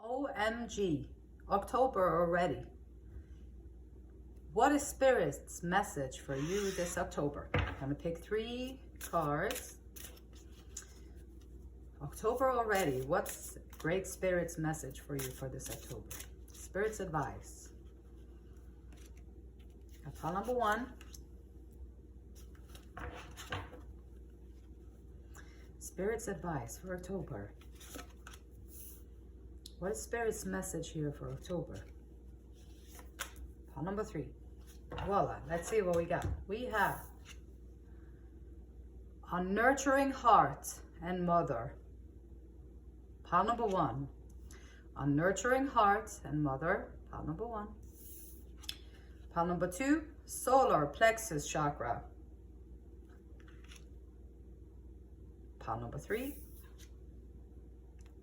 OMG, October already. What is Spirit's message for you this October? I'm gonna pick 3 cards. October already. What's Great Spirit's message for you for this October? Spirit's advice. Pile number 1. Spirit's advice for October. What is Spirit's message here for October? Pile number 3. Voila. Let's see what we got. We have a nurturing heart and mother. Pile number 1. A nurturing heart and mother. Pile number 1. Pile number 2. Solar plexus chakra. Pile number 3.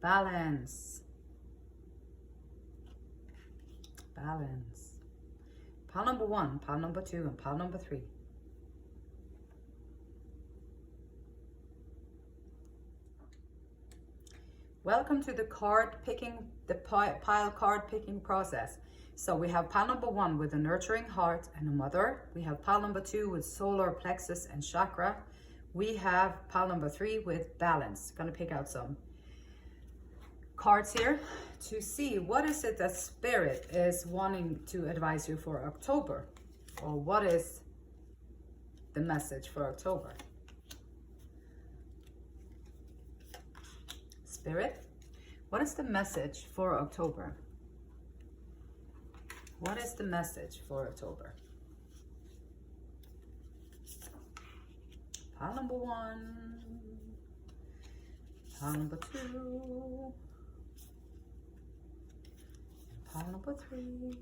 Balance. Balance. Pile number 1, pile number 2, and pile number 3. Welcome to the card picking, the pile card picking process. So we have pile number 1 with a nurturing heart and a mother. We have pile number 2 with solar plexus and chakra. We have pile number 3 with balance. Gonna pick out some cards here to see what is it that Spirit is wanting to advise you for October, or what is the message for October. Spirit, what is the message for October? What is the message for October? Pile number 1, pile number 2, pile number 3.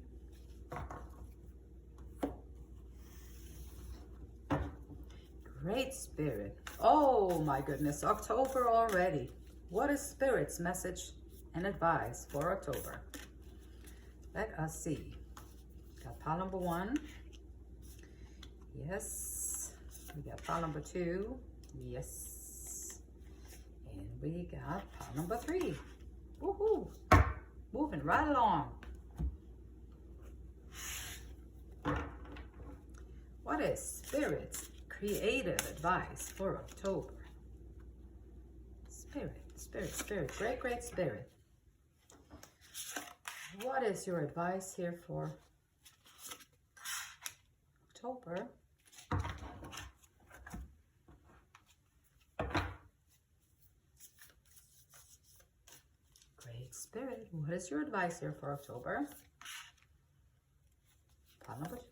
Great Spirit. Oh my goodness, October already. What is Spirit's message and advice for October? Let us see. Got pile number 1. Yes. We got pile number 2. Yes. And we got pile number 3. Woohoo! Moving right along. What is Spirit's creative advice for October? Spirit, Spirit, Spirit, great, great Spirit. What is your advice here for October? Great Spirit, what is your advice here for October? Pile number 2.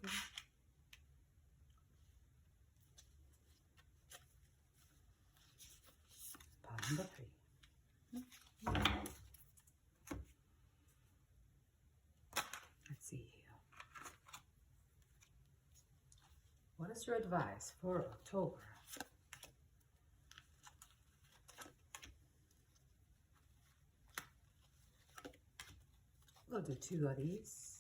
Pile number 3. Let's see here. What is your advice for October? We'll do 2 of these.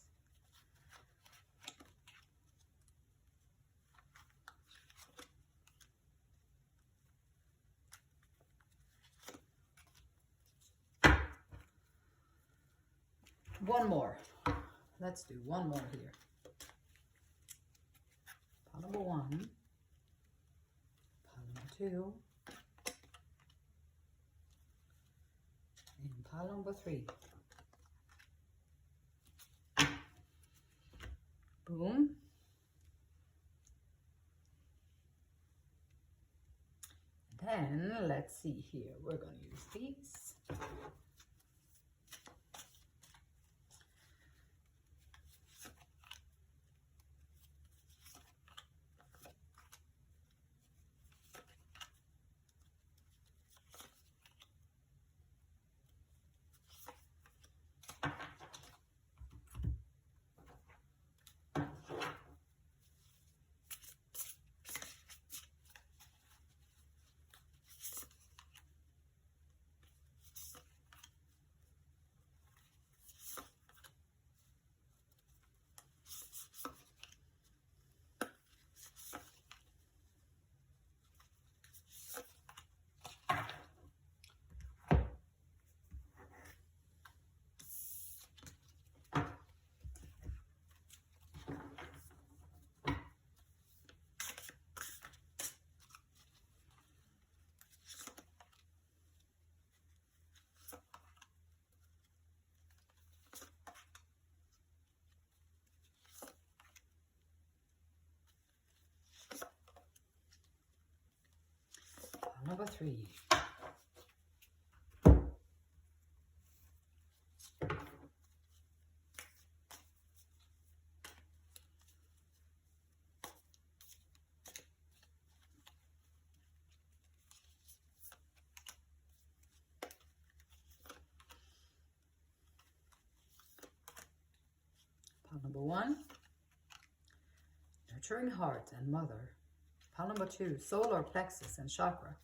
One more. Let's do one more here. Pile number 1. Pile number 2. And pile number 3. Boom. Then let's see here. We're going to use these. number 3. Pile number 1, nurturing heart and mother. Pile number 2, solar plexus and chakra.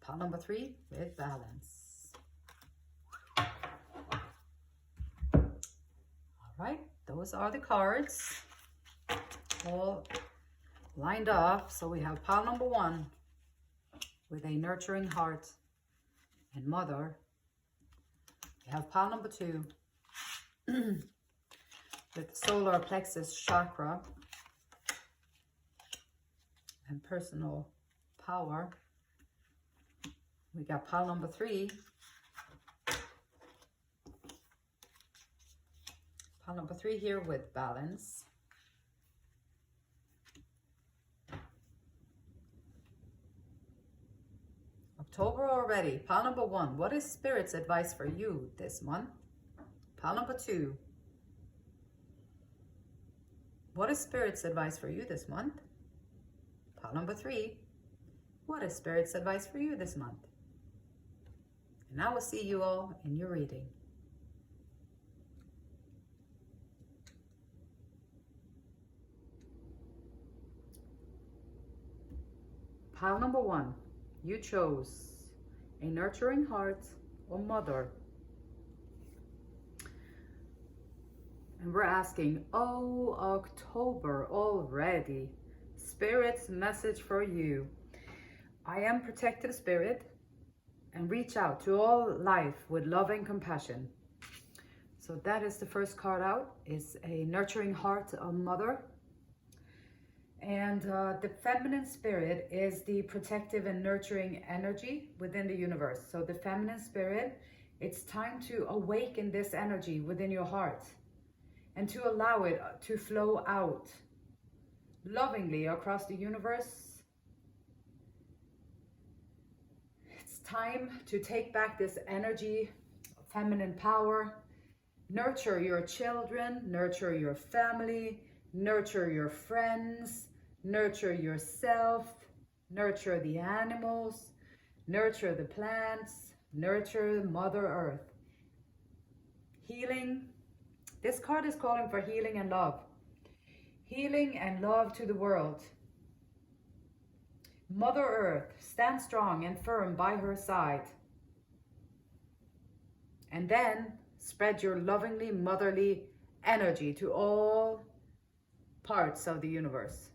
Pile number 3, with balance. All right, those are the cards all lined up. So we have pile number 1 with a nurturing heart and mother. We have pile number 2 with solar plexus chakra and personal power. We got pile number 3. Pile number 3 here with balance. October already. Pile number 1. What is Spirit's advice for you this month? Pile number 2. What is Spirit's advice for you this month? Pile number 3. What is Spirit's advice for you this month? And I will see you all in your reading. Pile number 1. You chose a nurturing heart or mother. And we're asking, oh, October already. Spirit's message for you. I am protective spirit and reach out to all life with love and compassion. So that is the first card out, is a nurturing heart of mother. And the feminine spirit is the protective and nurturing energy within the universe. So the feminine spirit, it's time to awaken this energy within your heart and to allow it to flow out lovingly across the universe. It's time to take back this energy of feminine power. Nurture your children, nurture your family, nurture your friends, nurture yourself, nurture the animals, nurture the plants, nurture Mother Earth. Healing. This card is calling for healing and love. Healing and love to the world. Mother Earth, stand strong and firm by her side. And then spread your lovingly motherly energy to all parts of the universe.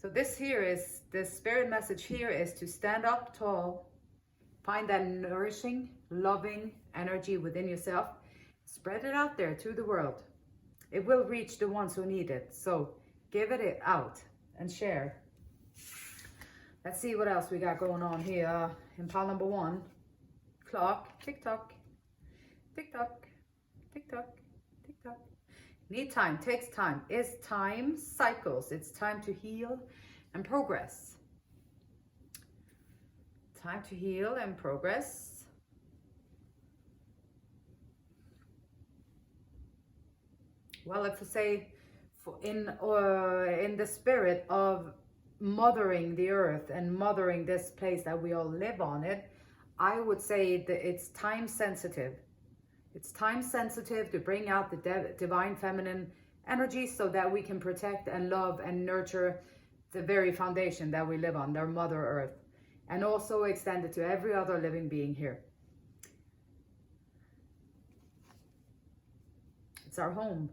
So this here is, the spirit message here is to stand up tall, find that nourishing, loving energy within yourself, spread it out there to the world. It will reach the ones who need it. So give it out and share. Let's see what else we got going on here in pile number 1. Clock, tick tock, tick tock, tick tock, tick tock. Need time, takes time. Is time cycles. It's time to heal and progress. Time to heal and progress. Well, if we say in the spirit of mothering the earth and mothering this place that we all live on it, I would say that it's time sensitive. It's time sensitive to bring out the divine feminine energy so that we can protect and love and nurture the very foundation that we live on, their Mother Earth, and also extend it to every other living being here. It's our home.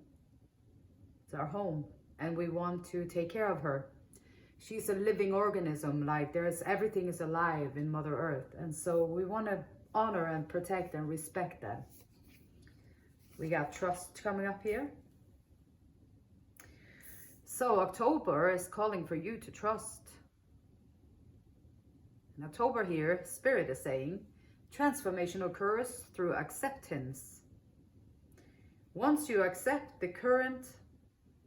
It's our home, and we want to take care of her. She's a living organism, like everything is alive in Mother Earth, and so we want to honor and protect and respect that. We got trust coming up here. So October is calling for you to trust. In October here, Spirit is saying, transformation occurs through acceptance. Once you accept the current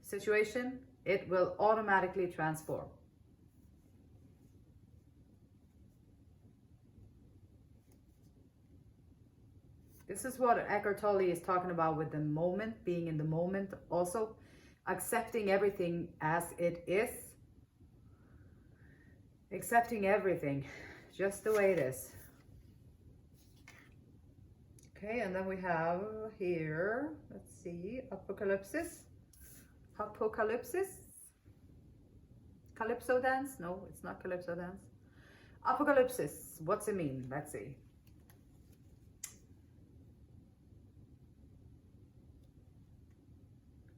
situation, it will automatically transform. This is what Eckhart Tolle is talking about with the moment, being in the moment, also accepting everything as it is. Accepting everything just the way it is. Okay, and then we have here, let's see, apocalypse. Calypso dance? No, it's not calypso dance. Apocalypse, what's it mean? Let's see.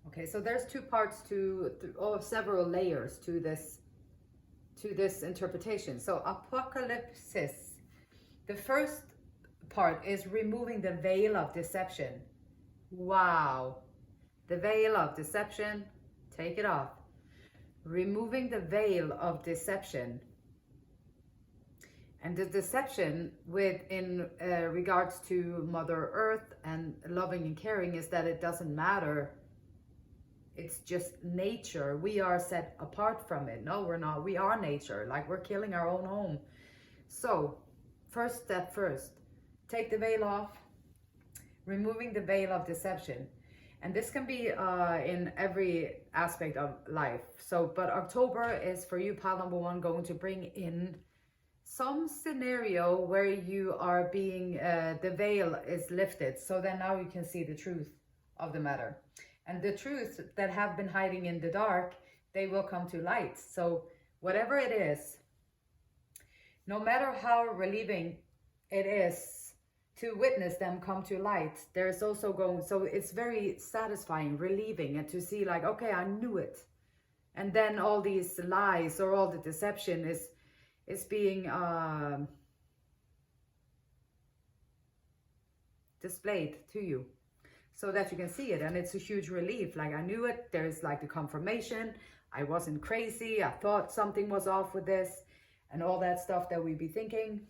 Okay, so there's two parts or several layers to this interpretation. So apocalypse, the first part is removing the veil of deception. Wow. The veil of deception, take it off. Removing the veil of deception. And the deception in regards to Mother Earth and loving and caring is that it doesn't matter. It's just nature. We are set apart from it. No, we're not. We are nature. Like we're killing our own home. So, first step first. Take the veil off. Removing the veil of deception. And this can be in every aspect of life. So, but October is for you, pile number 1, going to bring in some scenario where you are being, the veil is lifted. So then now you can see the truth of the matter. And the truths that have been hiding in the dark, they will come to light. So whatever it is, no matter how relieving it is to witness them come to light, there's also so it's very satisfying, relieving, and to see like, okay, I knew it. And then all these lies or all the deception is being displayed to you, so that you can see it. And it's a huge relief. Like, I knew it. There's like the confirmation. I wasn't crazy. I thought something was off with this and all that stuff that we be thinking.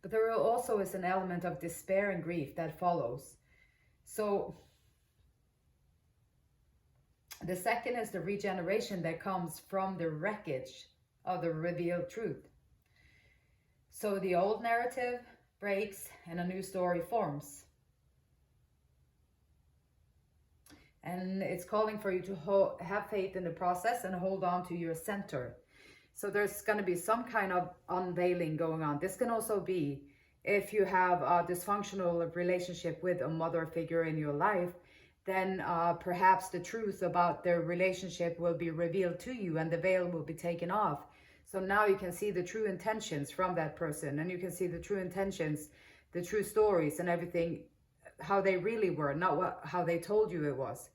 But there also is an element of despair and grief that follows. So the second is the regeneration that comes from the wreckage of the revealed truth. So the old narrative breaks and a new story forms. And it's calling for you to have faith in the process and hold on to your center. So there's going to be some kind of unveiling going on. This can also be if you have a dysfunctional relationship with a mother figure in your life, then perhaps the truth about their relationship will be revealed to you and the veil will be taken off. So now you can see the true intentions from that person, and you can see the true intentions, the true stories and everything, how they really were, not how they told you it was.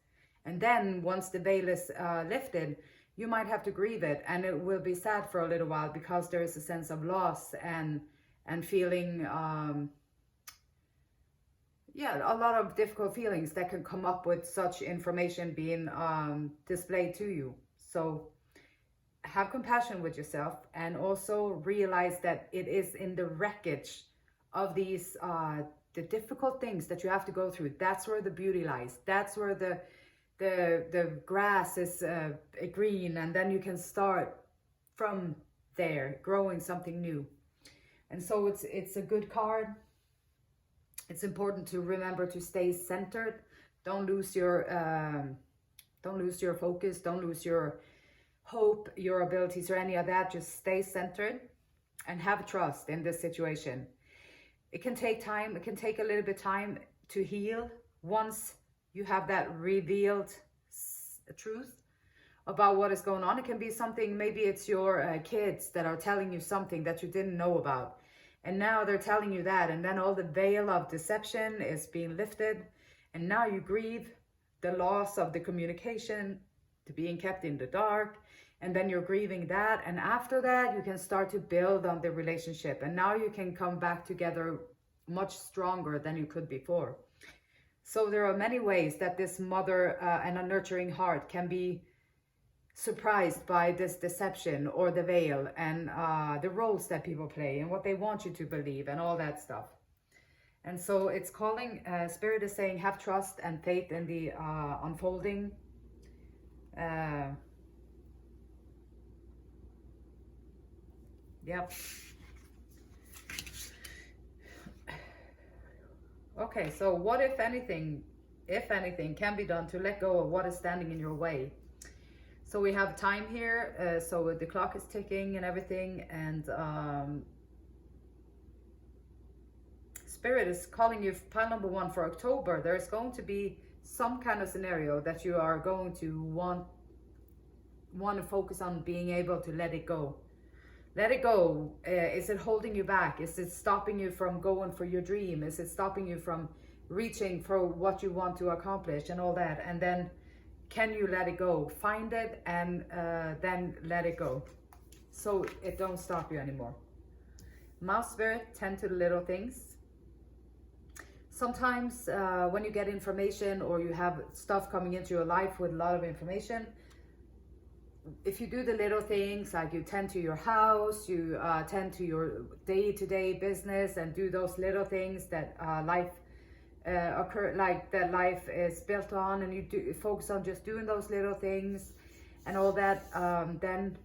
And then once the veil is lifted, you might have to grieve it, and it will be sad for a little while because there is a sense of loss and feeling, a lot of difficult feelings that can come up with such information being displayed to you. So have compassion with yourself, and also realize that it is in the wreckage of these the difficult things that you have to go through. That's where the beauty lies. That's where the grass is green, and then you can start from there growing something new. And so it's a good card. It's important to remember to stay centered. Don't lose your focus. Don't lose your hope, your abilities, or any of that. Just stay centered and have trust in this situation. It can take time. It can take a little bit of time to heal once you have that revealed truth about what is going on. It can be something, maybe it's your kids that are telling you something that you didn't know about. And now they're telling you that. And then all the veil of deception is being lifted. And now you grieve the loss of the communication, to being kept in the dark. And then you're grieving that. And after that, you can start to build on the relationship. And now you can come back together much stronger than you could before. So there are many ways that this mother and a nurturing heart can be surprised by this deception or the veil and the roles that people play and what they want you to believe and all that stuff. And so it's calling, Spirit is saying, have trust and faith in the unfolding. Yep. Okay, so what if anything can be done to let go of what is standing in your way? So we have time here, so the clock is ticking and everything, and Spirit is calling you, pile number 1 for October. There's going to be some kind of scenario that you are going to want to focus on being able to let it go. Let it go. Is it holding you back? Is it stopping you from going for your dream? Is it stopping you from reaching for what you want to accomplish and all that? And then can you let it go? Find it and then let it go, so it don't stop you anymore. Mouse Spirit, tend to the little things. Sometimes when you get information or you have stuff coming into your life with a lot of information, if you do the little things, like you tend to your house, you tend to your day-to-day business and do those little things that life is built on, and you do focus on just doing those little things and all that, then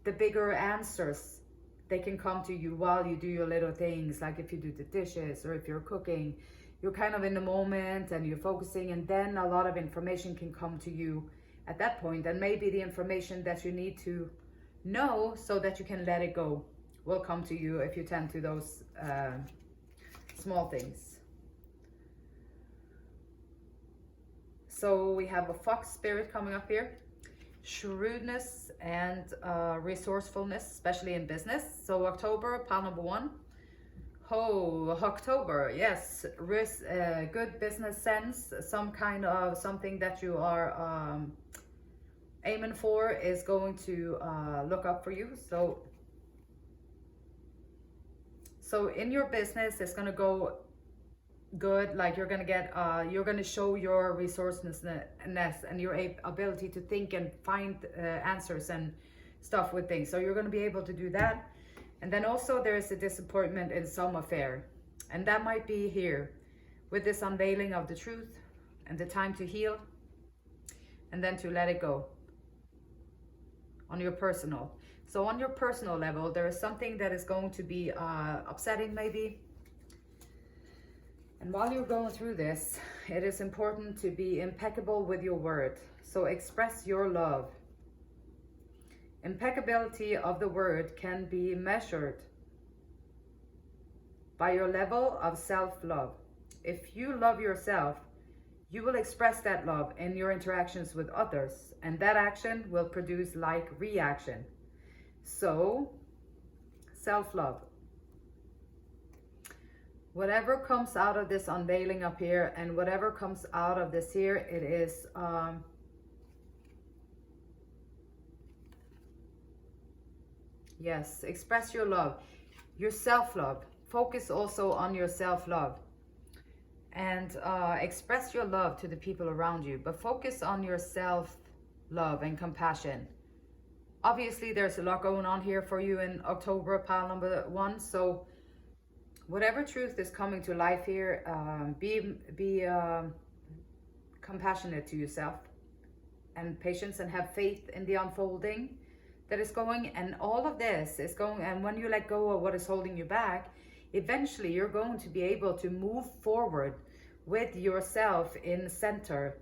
the bigger answers, they can come to you while you do your little things. Like if you do the dishes or if you're cooking, you're kind of in the moment and you're focusing, and then a lot of information can come to you at that point. And maybe the information that you need to know so that you can let it go will come to you if you tend to those small things. So we have a Fox Spirit coming up here. Shrewdness and resourcefulness, especially in business. So October, pile number 1. Oh, October, yes. Good business sense, some kind of something that you are aiming for is going to look up for you. So in your business, it's going to go good. Like you're going to get, you're going to show your resourcefulness and your ability to think and find answers and stuff with things. So you're going to be able to do that. And then also there is a disappointment in some affair. And that might be here with this unveiling of the truth and the time to heal and then to let it go on your personal. So on your personal level, there is something that is going to be upsetting maybe. And while you're going through this, it is important to be impeccable with your word. So express your love. Impeccability of the word can be measured by your level of self-love. If you love yourself, you will express that love in your interactions with others, and that action will produce like reaction. So, self-love. Whatever comes out of this unveiling up here and whatever comes out of this here, it is yes, express your love, your self-love. Focus also on your self-love and express your love to the people around you, but focus on your self-love and compassion. Obviously, there's a lot going on here for you in October, pile number 1. So whatever truth is coming to life here, be compassionate to yourself and patience, and have faith in the unfolding that is going. And all of this is going, and when you let go of what is holding you back, eventually you're going to be able to move forward with yourself in centered,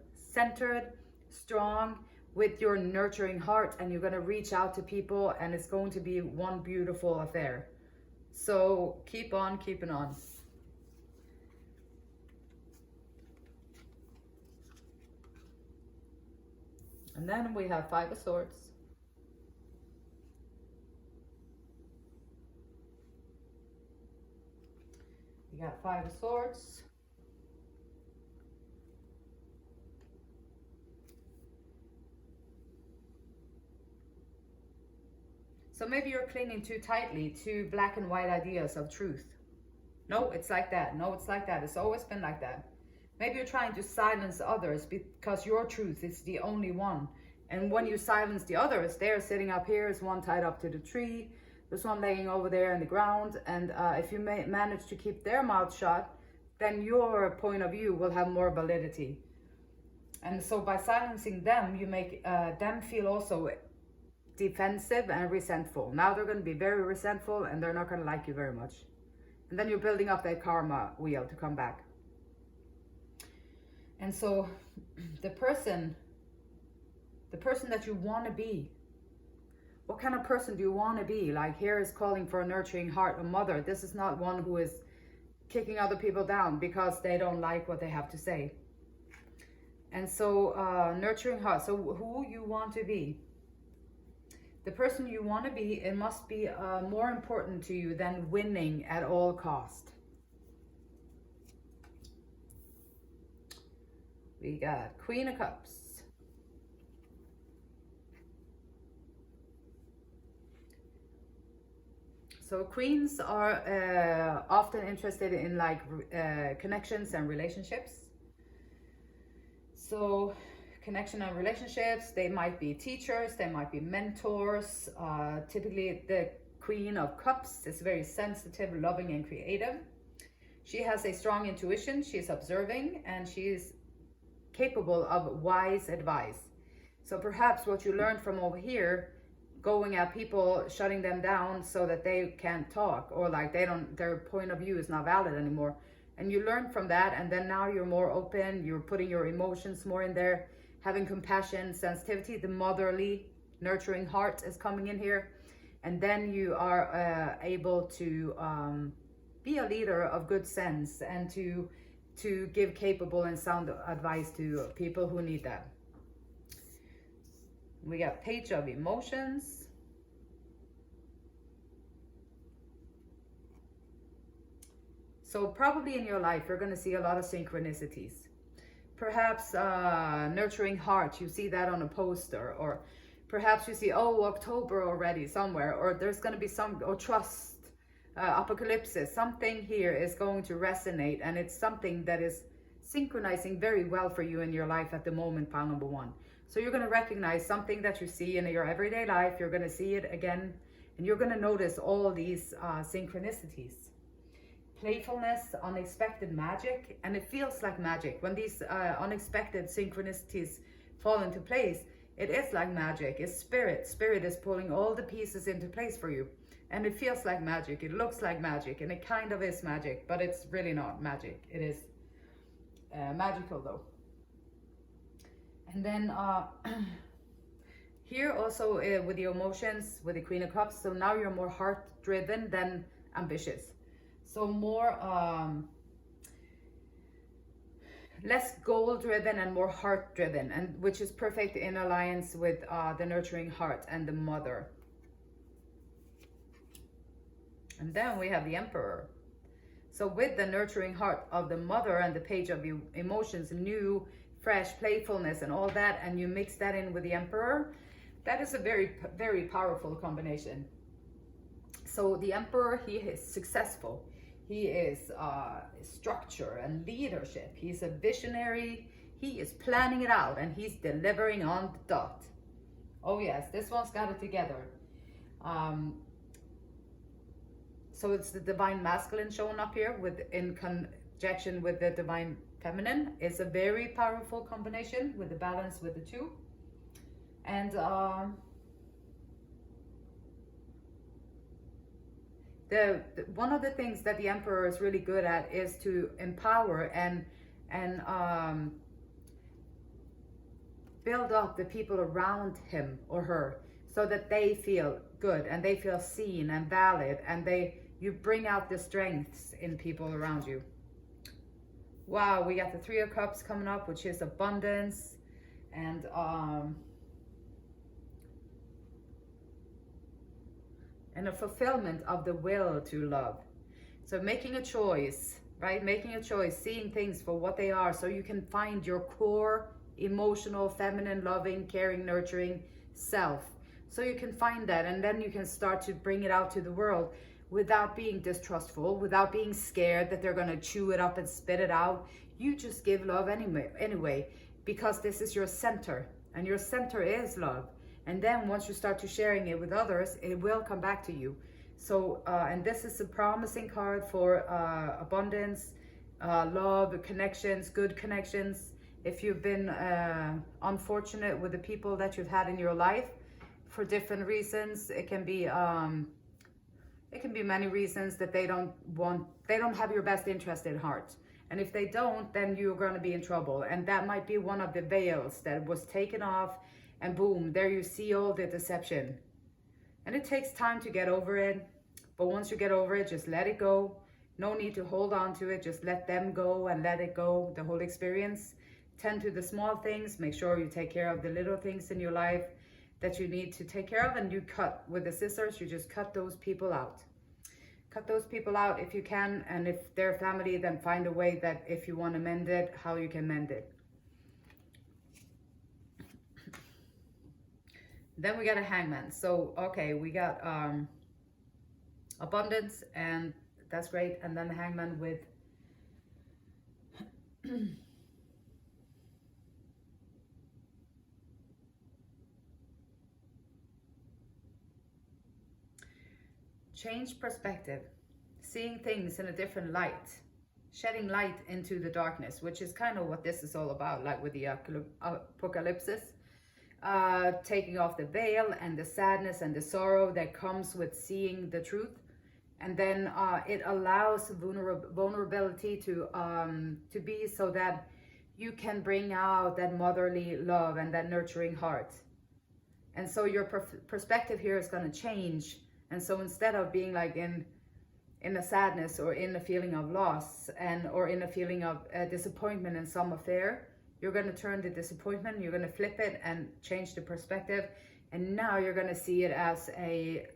strong, with your nurturing heart, and you're going to reach out to people, and it's going to be one beautiful affair. So keep on keeping on. And then we have 5 of Swords. You got 5 of Swords. So maybe you're clinging too tightly to black and white ideas of truth. No, it's like that. No, it's like that. It's always been like that. Maybe you're trying to silence others because your truth is the only one. And when you silence the others, they're sitting up here, there's one tied up to the tree, there's one laying over there in the ground. And if you manage to keep their mouth shut, then your point of view will have more validity. And so by silencing them, you make them feel also defensive and resentful. Now they're going to be very resentful and they're not going to like you very much. And then you're building up that karma wheel to come back. And so the person that you want to be, what kind of person do you want to be? Like here is calling for a nurturing heart, a mother. This is not one who is kicking other people down because they don't like what they have to say. And so nurturing heart, so who you want to be. The person you want to be, it must be more important to you than winning at all cost. We got Queen of Cups. So queens are often interested in like connections and relationships. So connection and relationships, they might be teachers, they might be mentors. Typically the Queen of Cups is very sensitive, loving, and creative. She has a strong intuition, she's observing, and she's capable of wise advice. So perhaps what you learned from over here, going at people, shutting them down so that they can't talk, or like their point of view is not valid anymore. And you learn from that, and then now you're more open, you're putting your emotions more in there, having compassion, sensitivity, the motherly, nurturing heart is coming in here. And then you are able to be a leader of good sense and to give capable and sound advice to people who need that. We got Page of Emotions. So probably in your life, you're going to see a lot of synchronicities. Perhaps nurturing heart, you see that on a poster, or perhaps you see, oh, October already somewhere, or there's going to be some, or trust, apocalypse. Something here is going to resonate, and it's something that is synchronizing very well for you in your life at the moment, pile number 1. So you're going to recognize something that you see in your everyday life. You're going to see it again, and you're going to notice all these synchronicities. Playfulness, unexpected magic, and it feels like magic. When these unexpected synchronicities fall into place, it is like magic. It's spirit. Spirit is pulling all the pieces into place for you. And it feels like magic. It looks like magic, and it kind of is magic, but it's really not magic. It is magical though. And then here also with the emotions, with the Queen of Cups, so now you're more heart-driven than ambitious. So more, less goal-driven and more heart-driven, and which is perfect in alliance with the nurturing heart and the mother. And then we have the Emperor. So with the nurturing heart of the mother and the Page of Emotions, new, fresh playfulness and all that, and you mix that in with the Emperor, that is a very, very powerful combination. So the Emperor, he is successful. He is structure and leadership. He's a visionary. He is planning it out, and he's delivering on the dot. Oh yes, this one's got it together. So it's the divine masculine showing up here in conjunction with the divine feminine. It's a very powerful combination with the balance with the two. And one of the things that the Emperor is really good at is to empower and build up the people around him or her so that they feel good and they feel seen and valid, and you bring out the strengths in people around you. Wow, we got the Three of Cups coming up, which is abundance and a fulfillment of the will to love. So making a choice, right? Making a choice, seeing things for what they are, so you can find your core emotional, feminine, loving, caring, nurturing self. So you can find that, and then you can start to bring it out to the world without being distrustful, without being scared that they're going to chew it up and spit it out. You just give love anyway, because this is your center, and your center is love. And then once you start to sharing it with others, it will come back to you. So, and this is a promising card for abundance, love, connections, good connections. If you've been unfortunate with the people that you've had in your life for different reasons, it can be many reasons that they don't have your best interest in heart. And if they don't, then you're going to be in trouble. And that might be one of the veils that was taken off, and boom, there you see all the deception. And it takes time to get over it. But once you get over it, just let it go. No need to hold on to it. Just let them go and let it go, the whole experience. Tend to the small things. Make sure you take care of the little things in your life that you need to take care of. And you cut with the scissors, you just cut those people out. Cut those people out if you can. And if they're family, then find a way that if you want to mend it, how you can mend it. Then we got a hangman. So, okay, we got abundance, and that's great. And then the hangman with change perspective, seeing things in a different light, shedding light into the darkness, which is kind of what this is all about, like with the apocalypse. Taking off the veil and the sadness and the sorrow that comes with seeing the truth. And then it allows vulnerability to be so that you can bring out that motherly love and that nurturing heart. And so your perspective here is going to change. And so instead of being like in a sadness or in a feeling of loss or in a feeling of disappointment in some affair, you're going to turn the disappointment, you're going to flip it and change the perspective. And now you're going to see it as a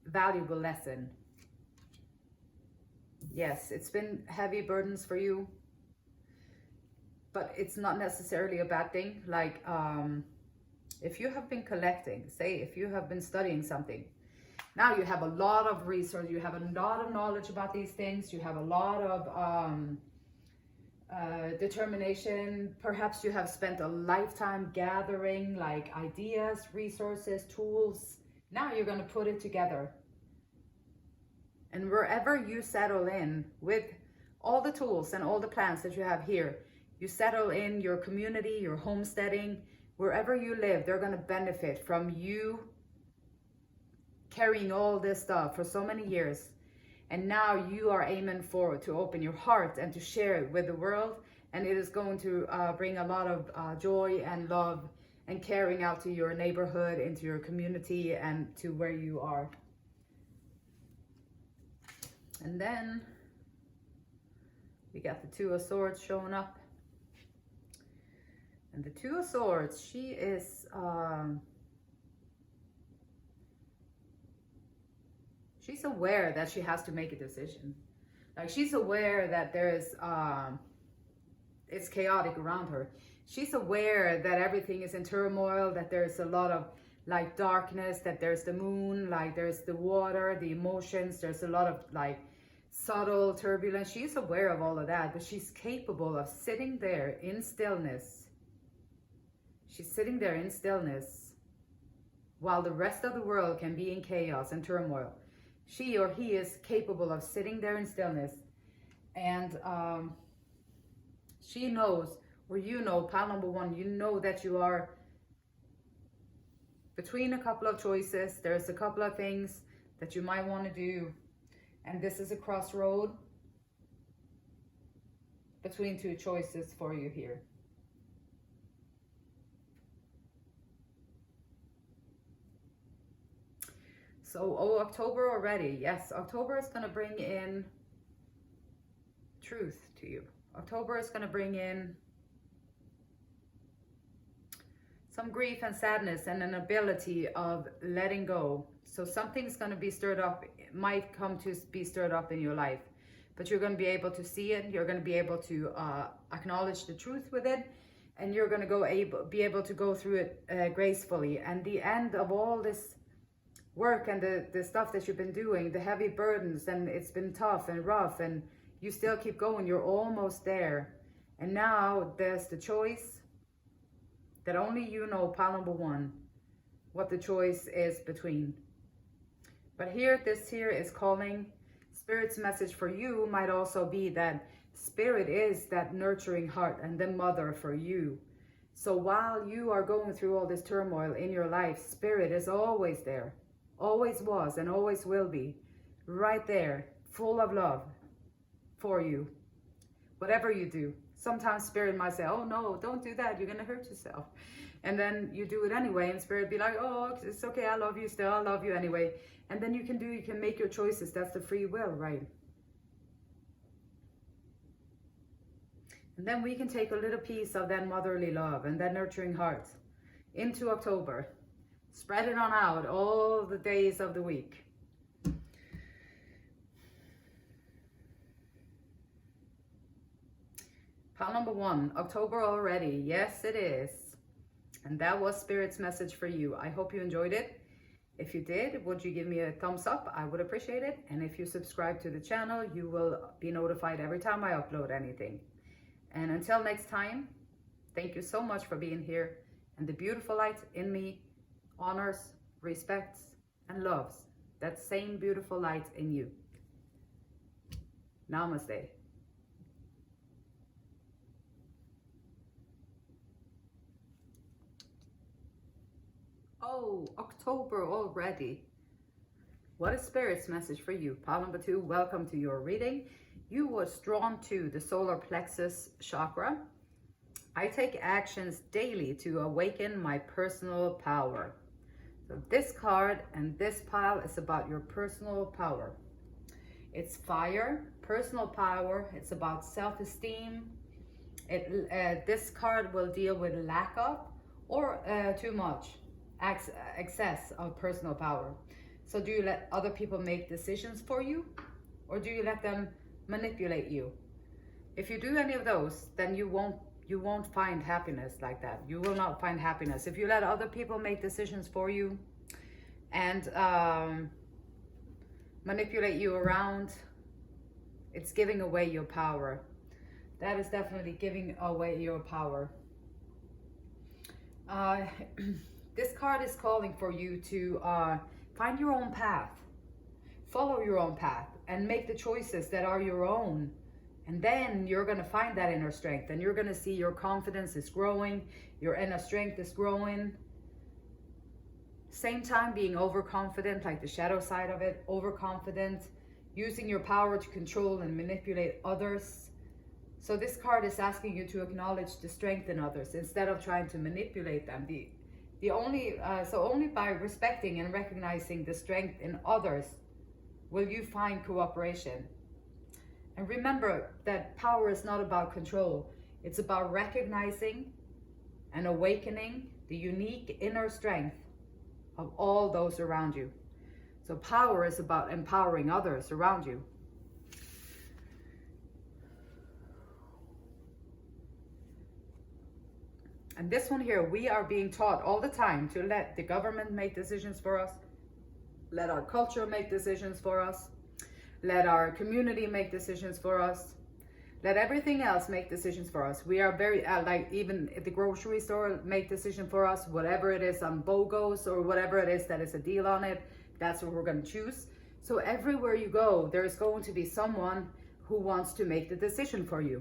valuable lesson. Yes, it's been heavy burdens for you, but it's not necessarily a bad thing. Like if you have been collecting, say if you have been studying something, now you have a lot of research, you have a lot of knowledge about these things, you have a lot of determination. Perhaps you have spent a lifetime gathering like ideas, resources, tools. Now you're going to put it together. And wherever you settle in with all the tools and all the plans that you have here, you settle in your community, your homesteading, wherever you live, they're going to benefit from you carrying all this stuff for so many years. And now you are aiming forward to open your heart and to share it with the world. And it is going to bring a lot of joy and love and caring out to your neighborhood, into your community, and to where you are. And then we got the Two of Swords showing up. And the Two of Swords, she is... she's aware that she has to make a decision. Like she's aware that there's, it's chaotic around her. She's aware that everything is in turmoil, that there's a lot of like darkness, that there's the moon, like there's the water, the emotions, there's a lot of like subtle turbulence. She's aware of all of that, but she's capable of sitting there in stillness. She's sitting there in stillness while the rest of the world can be in chaos and turmoil. She or he is capable of sitting there in stillness, and she knows, or you know, pile number one, you know that you are between a couple of choices. There's a couple of things that you might want to do, and this is a crossroad between two choices for you here. So, October already. Yes, October is going to bring in truth to you. October is going to bring in some grief and sadness and an ability of letting go. So something's going to be stirred up, it might come to be stirred up in your life, but you're going to be able to see it. You're going to be able to acknowledge the truth with it, and you're going to be able to go through it gracefully. And the end of all this work and the stuff that you've been doing, the heavy burdens, and it's been tough and rough, and you still keep going, you're almost there. And now there's the choice that only you know, pile number one, what the choice is between. But here, this here is calling. Spirit's message for you might also be that Spirit is that nurturing heart and the mother for you. So while you are going through all this turmoil in your life, Spirit is always there. Always was and always will be, right there, full of love for you, whatever you do. Sometimes spirit might say, oh no, don't do that, you're gonna hurt yourself. And then you do it anyway, and spirit be like, oh, it's okay, I love you still, I love you anyway. And then you can make your choices. That's the free will, right? And then we can take a little piece of that motherly love and that nurturing heart into October. Spread it on out all the days of the week. Pile number 1, October already. Yes, it is. And that was Spirit's message for you. I hope you enjoyed it. If you did, would you give me a thumbs up? I would appreciate it. And if you subscribe to the channel, you will be notified every time I upload anything. And until next time, thank you so much for being here. And the beautiful light in me honors, respects, and loves that same beautiful light in you. Namaste. Oh, October already. What is Spirit's message for you? Pile number 2, welcome to your reading. You was drawn to the solar plexus chakra. I take actions daily to awaken my personal power. So this card and this pile is about your personal power. It's fire, personal power. It's about self-esteem. This card will deal with lack of or too much. Excess of personal power. So do you let other people make decisions for you, or do you let them manipulate you? If you do any of those, then you won't find happiness like that. You will not find happiness if you let other people make decisions for you and manipulate you around. It's giving away your power. That is definitely giving away your power. This card is calling for you to find your own path, follow your own path, and make the choices that are your own. And then you're going to find that inner strength, and you're going to see your confidence is growing, your inner strength is growing. Same time being overconfident, like the shadow side of it, overconfident, using your power to control and manipulate others. So this card is asking you to acknowledge the strength in others instead of trying to manipulate them. Only by respecting and recognizing the strength in others will you find cooperation. And remember that power is not about control. It's about recognizing and awakening the unique inner strength of all those around you. So power is about empowering others around you. And this one here, we are being taught all the time to let the government make decisions for us, let our culture make decisions for us, let our community make decisions for us, let everything else make decisions for us. We are very, like even at the grocery store, make decision for us, whatever it is on BOGOs or whatever it is that is a deal on it, that's what we're going to choose. So everywhere you go, there's going to be someone who wants to make the decision for you.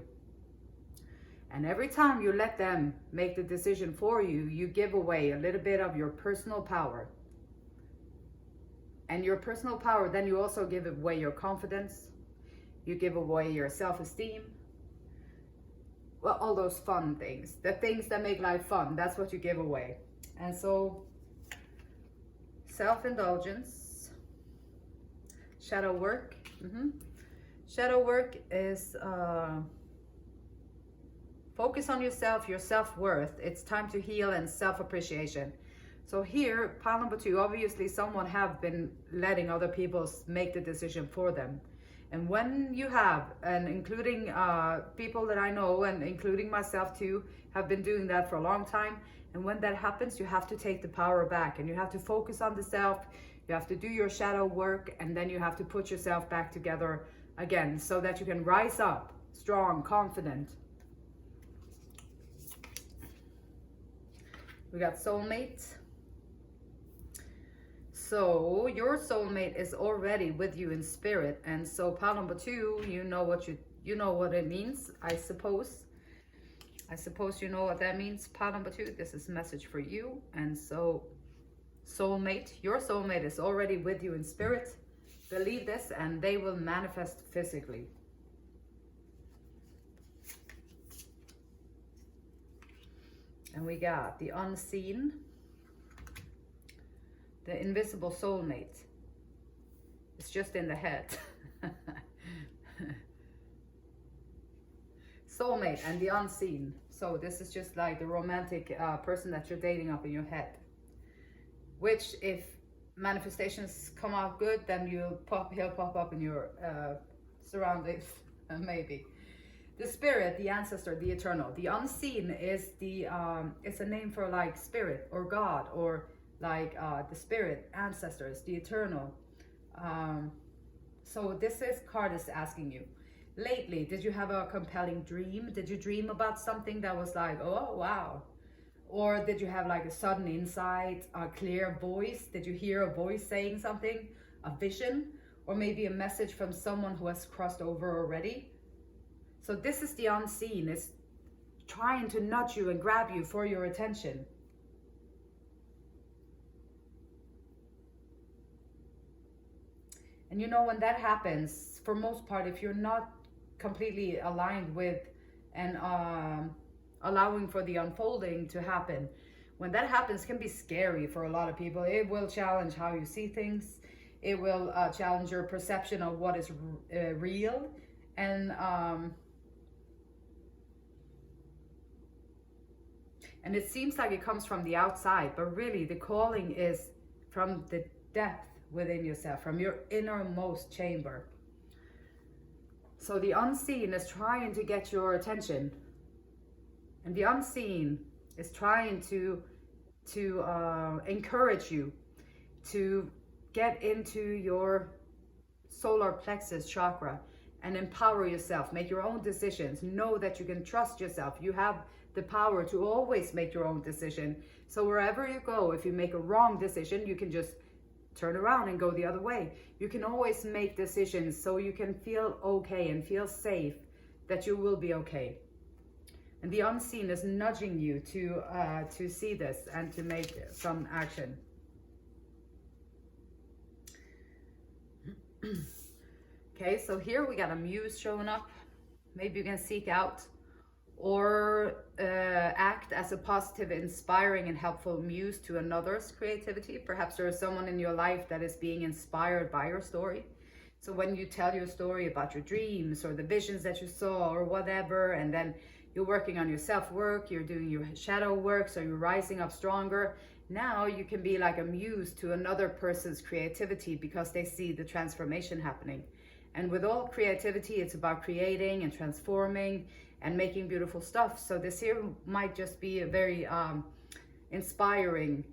And every time you let them make the decision for you, you give away a little bit of your personal power. And your personal power, then you also give away your confidence. You give away your self-esteem. Well, all those fun things. The things that make life fun, that's what you give away. And so, self-indulgence, shadow work. Shadow work is... focus on yourself, your self-worth. It's time to heal and self-appreciation. So here, pile number 2, obviously someone have been letting other people make the decision for them. And when you have, and including people that I know, and including myself too, have been doing that for a long time. And when that happens, you have to take the power back, and you have to focus on the self. You have to do your shadow work, and then you have to put yourself back together again so that you can rise up strong, confident. We got soulmate. So your soulmate is already with you in spirit, and so pile number 2, you know what it means. I suppose you know what that means. Pile number 2, this is a message for you. And so soulmate, your soulmate is already with you in spirit. Believe this, and they will manifest physically. And we got the unseen, the invisible soulmate. It's just in the head. Soulmate and the unseen. So this is just like the romantic person that you're dating up in your head. Which, if manifestations come out good, then he'll pop up in your surroundings, maybe. The spirit, the ancestor, the eternal. The unseen is the it's a name for like spirit or God, or like the spirit, ancestors, the eternal. So this card is asking you, lately, did you have a compelling dream? Did you dream about something that was like, oh wow? Or did you have like a sudden insight, a clear voice? Did you hear a voice saying something, a vision, or maybe a message from someone who has crossed over already? So this is the unseen. It's trying to nudge you and grab you for your attention. And you know, when that happens, for most part, if you're not completely aligned with and allowing for the unfolding to happen, when that happens, it can be scary for a lot of people. It will challenge how you see things. It will challenge your perception of what is real. And it seems like it comes from the outside, but really the calling is from the depth within yourself, from your innermost chamber. So the unseen is trying to get your attention, and the unseen is trying to encourage you to get into your solar plexus chakra and empower yourself, make your own decisions, know that you can trust yourself. You have the power to always make your own decision. So wherever you go, if you make a wrong decision, you can just turn around and go the other way. You can always make decisions so you can feel okay and feel safe that you will be okay. And the unseen is nudging you to see this and to make some action. Okay, so here we got a muse showing up. Maybe you can seek out or act as a positive, inspiring, and helpful muse to another's creativity. Perhaps there is someone in your life that is being inspired by your story. So when you tell your story about your dreams or the visions that you saw or whatever, and then you're working on your self-work, you're doing your shadow work, so you're rising up stronger. Now you can be like a muse to another person's creativity because they see the transformation happening. And with all creativity, it's about creating and transforming and making beautiful stuff. So this here might just be a very inspiring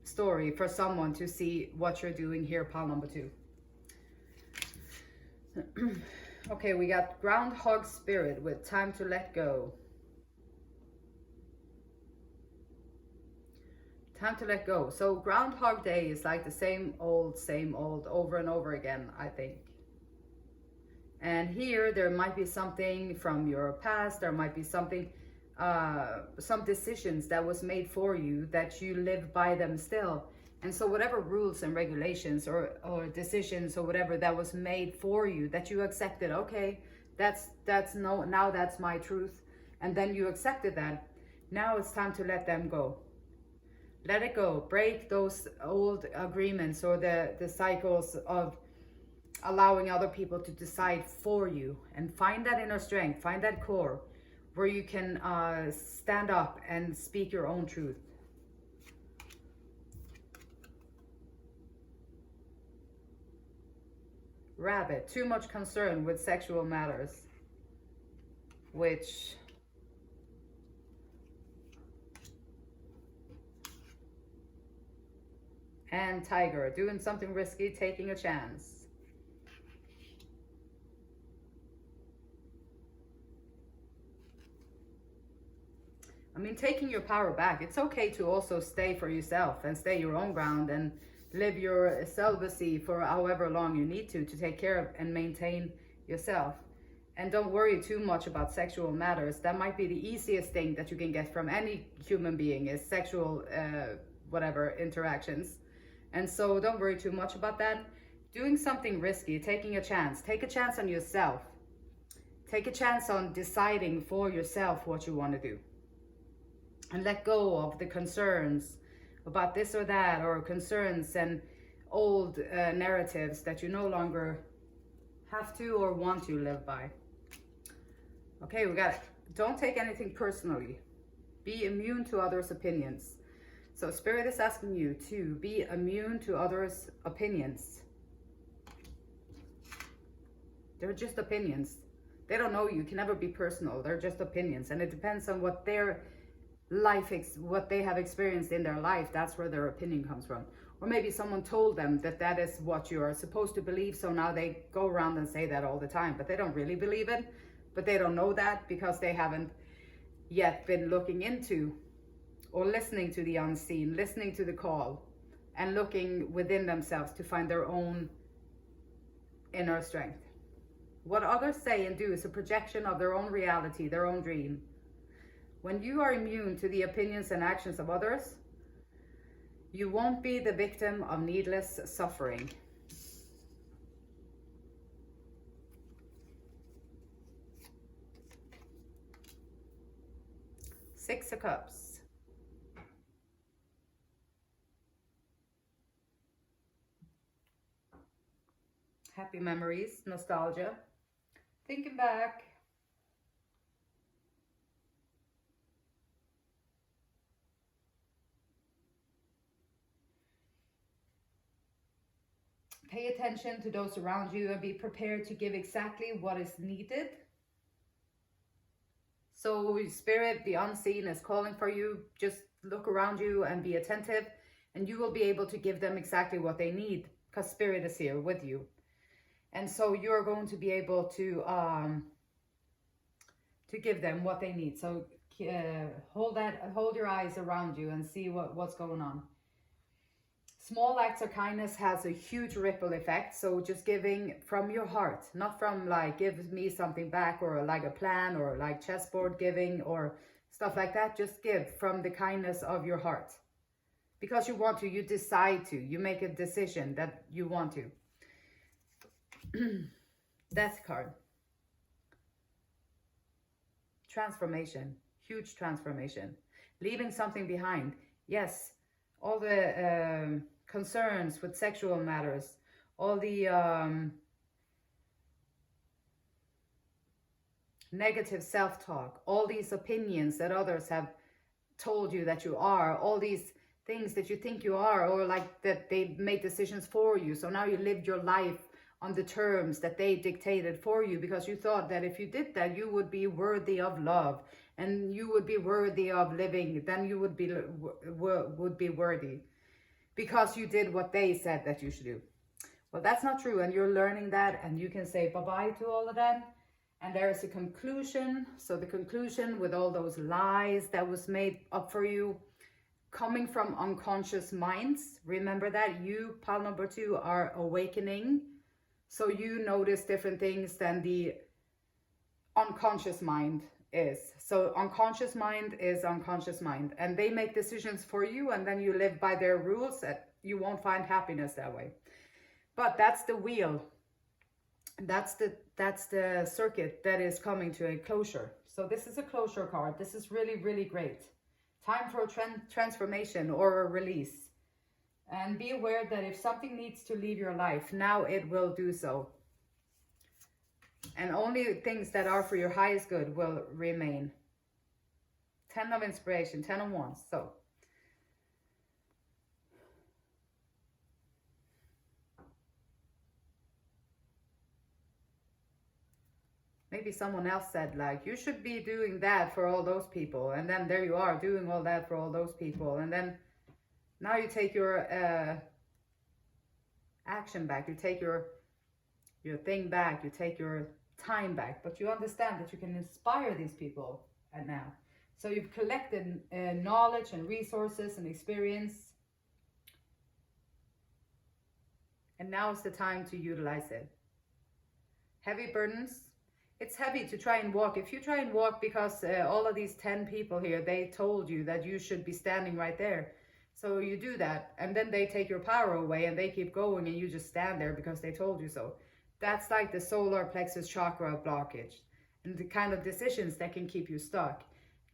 story for someone to see what you're doing here, pile number 2. Okay, we got groundhog spirit with time to let go. Time to let go. So Groundhog Day is like the same old over and over again, I think. And here there might be something from your past. There might be something, some decisions that was made for you that you live by them still. And so whatever rules and regulations or decisions or whatever that was made for you, that you accepted, okay, now that's my truth. And then you accepted that. Now it's time to let them go. Let it go. Break those old agreements or the cycles of allowing other people to decide for you, and find that inner strength, find that core where you can stand up and speak your own truth. Rabbit, too much concern with sexual matters, which and tiger, doing something risky, taking a chance. I mean, taking your power back. It's okay to also stay for yourself and stay your own ground and live your celibacy for however long you need to take care of and maintain yourself. And don't worry too much about sexual matters. That might be the easiest thing that you can get from any human being, is sexual whatever interactions. And so don't worry too much about that. Doing something risky, taking a chance. Take a chance on yourself. Take a chance on deciding for yourself what you want to do. and let go of the concerns about this or that, or concerns and old narratives that you no longer have to or want to live by. Okay, we got it. Don't take anything personally. Be immune to others' opinions. So Spirit is asking you to be immune to others' opinions. They're just opinions. They don't know you. Can never be personal. They're just opinions. And it depends on what their life, what they have experienced in their life. That's where their opinion comes from. Or maybe someone told them that that is what you are supposed to believe. So now they go around and say that all the time. But they don't really believe it. But they don't know that because they haven't yet been looking into or listening to the unseen, listening to the call, and looking within themselves to find their own inner strength. What others say and do is a projection of their own reality, their own dream. When you are immune to the opinions and actions of others, you won't be the victim of needless suffering. Six of Cups. Happy memories, nostalgia. Thinking back. Pay attention to those around you and be prepared to give exactly what is needed. So Spirit, the unseen, is calling for you. Just look around you and be attentive, and you will be able to give them exactly what they need, because Spirit is here with you. And so you're going to be able to give them what they need. So hold your eyes around you and see what's going on. Small acts of kindness has a huge ripple effect. So just giving from your heart, not from like, give me something back, or like a plan, or like chessboard giving or stuff like that. Just give from the kindness of your heart. Because you want to, you decide to, you make a decision that you want to. Death card. Transformation. Huge transformation. Leaving something behind. Yes, all the concerns with sexual matters, all the negative self-talk, all these opinions that others have told you that you are, all these things that you think you are, or like that they made decisions for you. So now you lived your life on the terms that they dictated for you, because you thought that if you did that, you would be worthy of love, and you would be worthy of living. Then you would be worthy because you did what they said that you should do. Well, that's not true, and you're learning that, and you can say bye-bye to all of that. And there is a conclusion. So the conclusion with all those lies that was made up for you, coming from unconscious minds. Remember that you, pile number 2, are awakening. So you notice different things than the unconscious mind is. So unconscious mind is unconscious mind, and they make decisions for you, and then you live by their rules. That you won't find happiness that way. But that's the wheel. That's the circuit that is coming to a closure. So this is a closure card. This is really, really great. Time for a transformation or a release. And be aware that if something needs to leave your life, now it will do so. And only things that are for your highest good will remain. 10 of inspiration, 10 of wands. So maybe someone else said like, you should be doing that for all those people. And then there you are doing all that for all those people. And then now you take your action back. You take your thing back. You take your time back. But you understand that you can inspire these people now. So you've collected knowledge and resources and experience. And now is the time to utilize it. Heavy burdens. It's heavy to try and walk. If you try and walk because all of these 10 people here, they told you that you should be standing right there. So you do that, and then they take your power away, and they keep going, and you just stand there because they told you so. That's like the solar plexus chakra blockage, and the kind of decisions that can keep you stuck.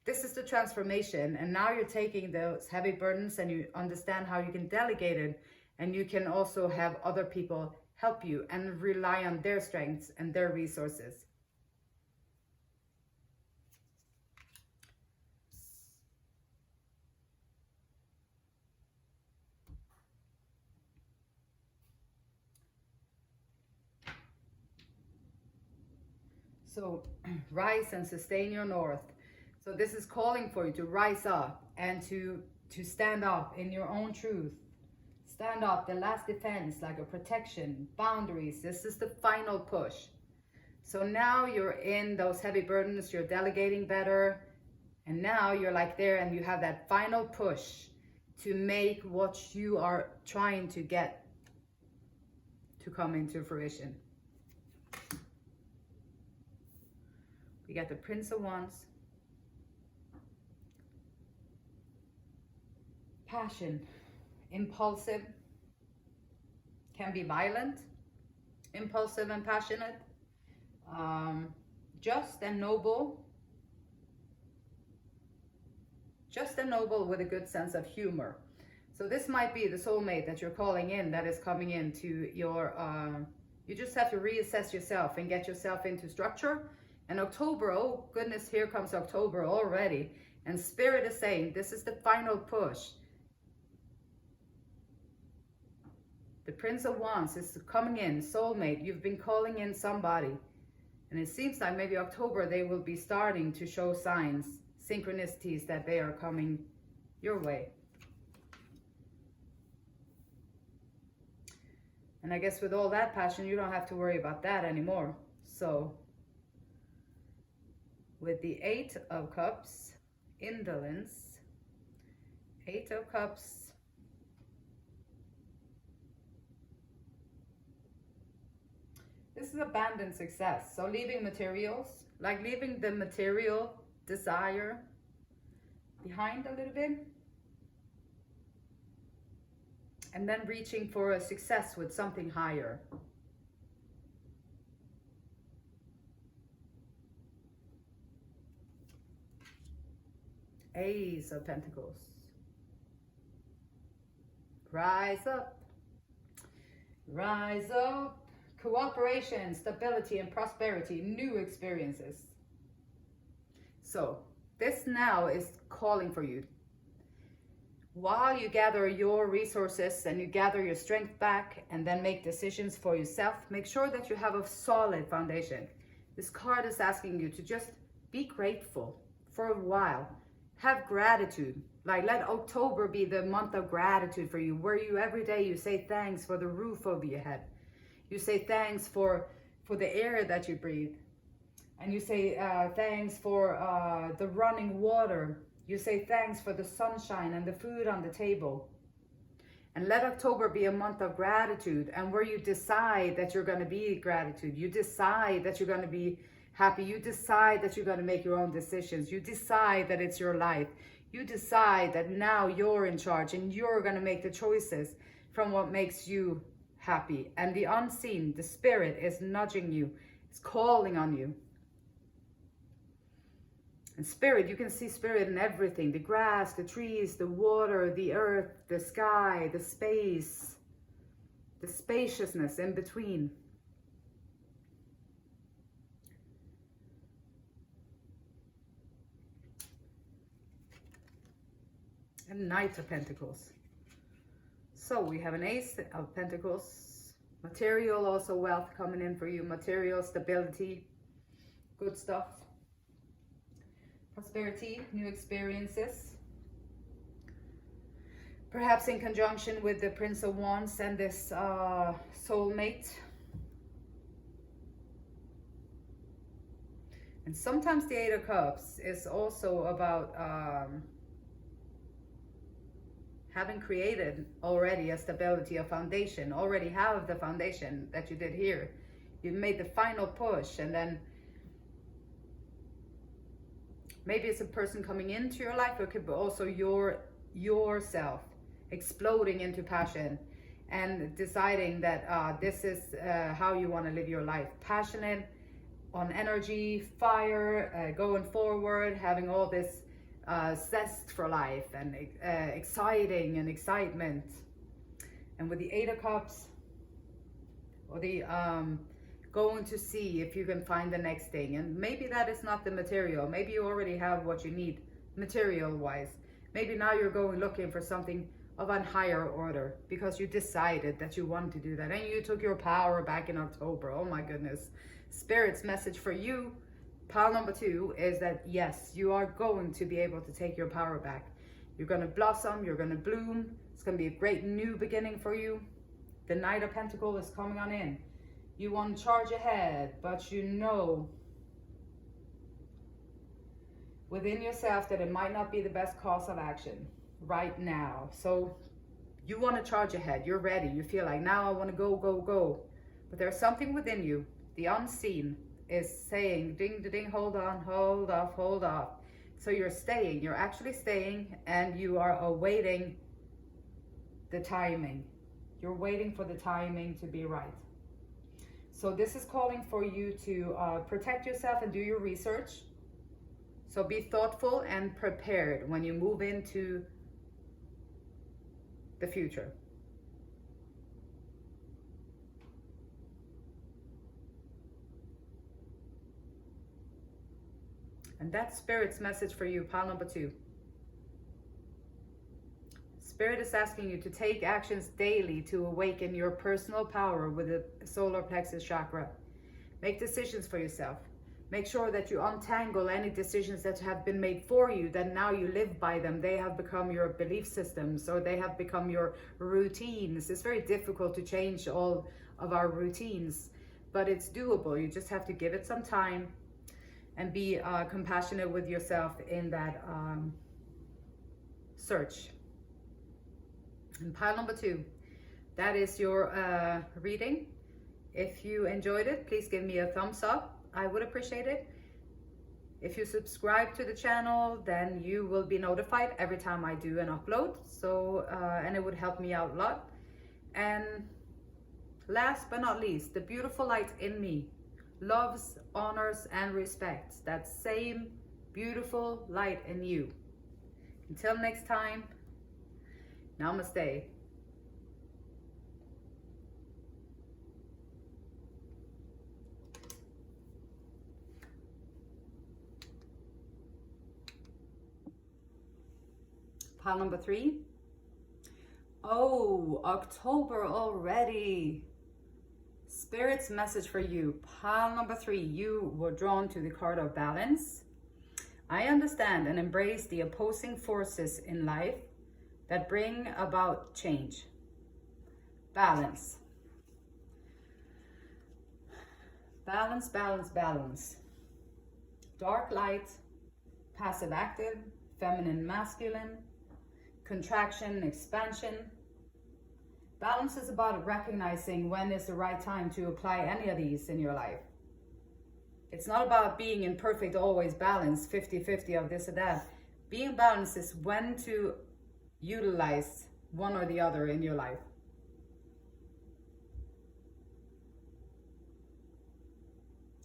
This is the transformation, and now you're taking those heavy burdens and you understand how you can delegate it, and you can also have other people help you and rely on their strengths and their resources. So rise and sustain your north. So this is calling for you to rise up and to stand up in your own truth. Stand up, the last defense, like a protection, boundaries. This is the final push. So now you're in those heavy burdens, you're delegating better, and now you're like there and you have that final push to make what you are trying to get to come into fruition. We got the Prince of Wands. Passion, impulsive, can be violent, impulsive and passionate, just and noble with a good sense of humor. So this might be the soulmate that you're calling in, that is coming into your, you just have to reassess yourself and get yourself into structure. And October, oh goodness, here comes October already. And Spirit is saying, this is the final push. The Prince of Wands is coming in, soulmate. You've been calling in somebody. And it seems like maybe October they will be starting to show signs, synchronicities that they are coming your way. And I guess with all that passion, you don't have to worry about that anymore. So with the Eight of Cups, indolence, Eight of Cups, this is abandoned success. So leaving materials, like leaving the material desire behind a little bit. And then reaching for a success with something higher. Ace of Pentacles. Rise up. Rise up. Cooperation, stability, and prosperity, new experiences. So this now is calling for you. While you gather your resources and you gather your strength back and then make decisions for yourself, make sure that you have a solid foundation. This card is asking you to just be grateful for a while. Have gratitude. Like let October be the month of gratitude for you, where you every day you say thanks for the roof over your head. You say thanks for the air that you breathe. And you say thanks for the running water. You say thanks for the sunshine and the food on the table. And let October be a month of gratitude, and where you decide that you're going to be gratitude. You decide that you're going to be happy. You decide that you're going to make your own decisions. You decide that it's your life. You decide that now you're in charge and you're going to make the choices from what makes you happy. And the unseen, the Spirit is nudging you, it's calling on you. And Spirit, you can see Spirit in everything. The grass, the trees, the water, the earth, the sky, the space, the spaciousness in between. And Knight of Pentacles. So we have an Ace of Pentacles. Material, also wealth coming in for you. Material, stability, good stuff. Prosperity, new experiences. Perhaps in conjunction with the Prince of Wands and this soulmate. And sometimes the Eight of Cups is also about having created already a stability, a foundation, already have the foundation that you did here. You've made the final push, and then maybe it's a person coming into your life, or it could be also yourself exploding into passion and deciding that this is how you want to live your life. Passionate, on energy, fire, going forward, having all this zest for life and exciting and excitement. And with the Eight of Cups, or the going to see if you can find the next thing. And maybe that is not the material. Maybe you already have what you need material wise. Maybe now you're going looking for something of a higher order because you decided that you want to do that, and you took your power back in October. Oh my goodness. Spirit's message for you, pile number 2, is that yes, you are going to be able to take your power back. You're going to blossom, you're going to bloom. It's going to be a great new beginning for you. The Knight of Pentacles is coming on in. You want to charge ahead, but you know within yourself that it might not be the best course of action right now. So you want to charge ahead. You're ready. You feel like, now I want to go, go, go. But there's something within you. The unseen is saying, ding, ding, ding, hold on, hold off, hold off. So you're staying. You're actually staying, and you are awaiting the timing. You're waiting for the timing to be right. So this is calling for you to protect yourself and do your research. So be thoughtful and prepared when you move into the future. And that's Spirit's message for you, pile number 2. Spirit is asking you to take actions daily to awaken your personal power with the solar plexus chakra. Make decisions for yourself. Make sure that you untangle any decisions that have been made for you, that now you live by them. They have become your belief systems, or they have become your routines. It's very difficult to change all of our routines, but it's doable. You just have to give it some time and be compassionate with yourself in that search. And pile number 2, that is your reading. If you enjoyed it, please give me a thumbs up. I would appreciate it. If you subscribe to the channel, then you will be notified every time I do an upload. So, and it would help me out a lot. And last but not least, the beautiful light in me loves, honors, and respects that same beautiful light in you. Until next time, namaste. Pile number 3. Oh, October already. Spirit's message for you, pile number 3. You were drawn to the card of balance. I understand and embrace the opposing forces in life that bring about change. Balance. Balance, balance, balance. Dark light, passive active, feminine masculine, contraction, expansion. Balance is about recognizing when is the right time to apply any of these in your life. It's not about being in perfect always balance, 50-50 of this or that. Being balanced is when to utilize one or the other in your life.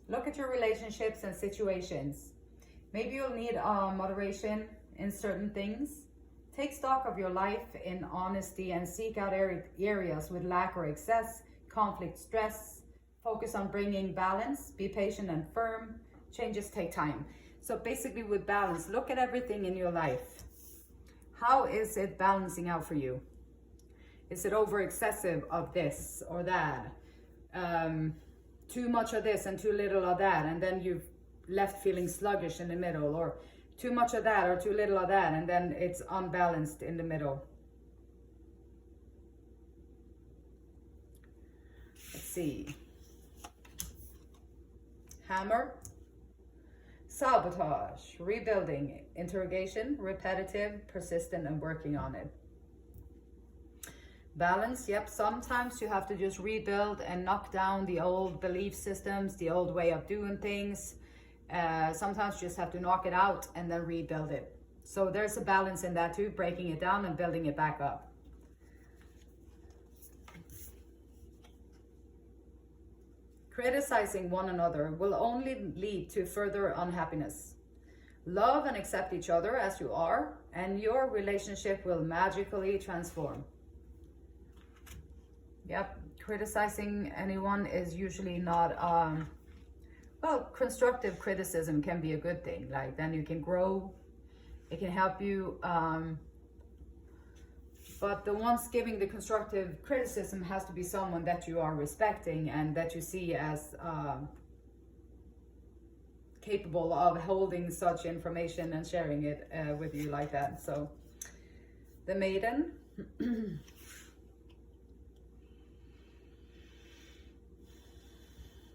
Look at your relationships and situations. Maybe you'll need moderation in certain things. Take stock of your life in honesty and seek out areas with lack or excess, conflict, stress. Focus on bringing balance. Be patient and firm. Changes take time. So basically with balance, look at everything in your life. How is it balancing out for you? Is it over excessive of this or that? Too much of this and too little of that, and then you've left feeling sluggish in the middle, or too much of that or too little of that, and then it's unbalanced in the middle. Let's see. Hammer. Sabotage. Rebuilding. Interrogation. Repetitive. Persistent and working on it. Balance. Yep, sometimes you have to just rebuild and knock down the old belief systems, the old way of doing things. Sometimes you just have to knock it out and then rebuild it. So there's a balance in that too, breaking it down and building it back up. Criticizing one another will only lead to further unhappiness. Love and accept each other as you are, and your relationship will magically transform. Yep, criticizing anyone is usually not, well, constructive criticism can be a good thing. Like, then you can grow, it can help you, but the ones giving the constructive criticism has to be someone that you are respecting and that you see as capable of holding such information and sharing it with you like that. So the Maiden.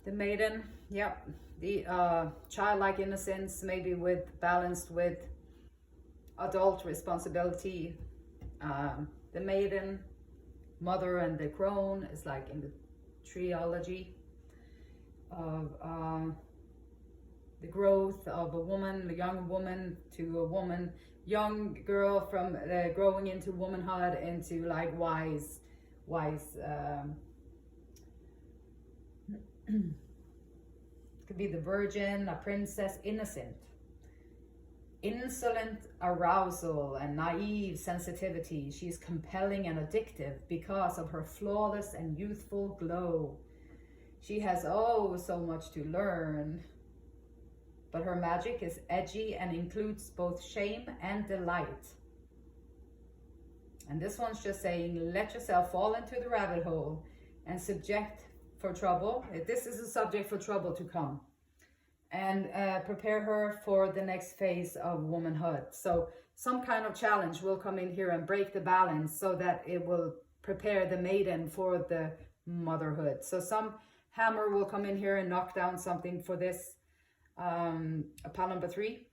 The Maiden, yep, the childlike innocence, maybe balanced with adult responsibility. The Maiden, Mother, and the Crone is like in the trilogy of the growth of a woman, a young woman to a woman, young girl from growing into womanhood into like wise could be the virgin, a princess, innocent, insolent arousal and naive sensitivity. She's compelling and addictive because of her flawless and youthful glow. She has oh so much to learn, but her magic is edgy and includes both shame and delight. And this one's just saying, let yourself fall into the rabbit hole and subject for trouble. This is a subject for trouble to come. And prepare her for the next phase of womanhood. So some kind of challenge will come in here and break the balance so that it will prepare the Maiden for the motherhood. So some hammer will come in here and knock down something for this pile number 3.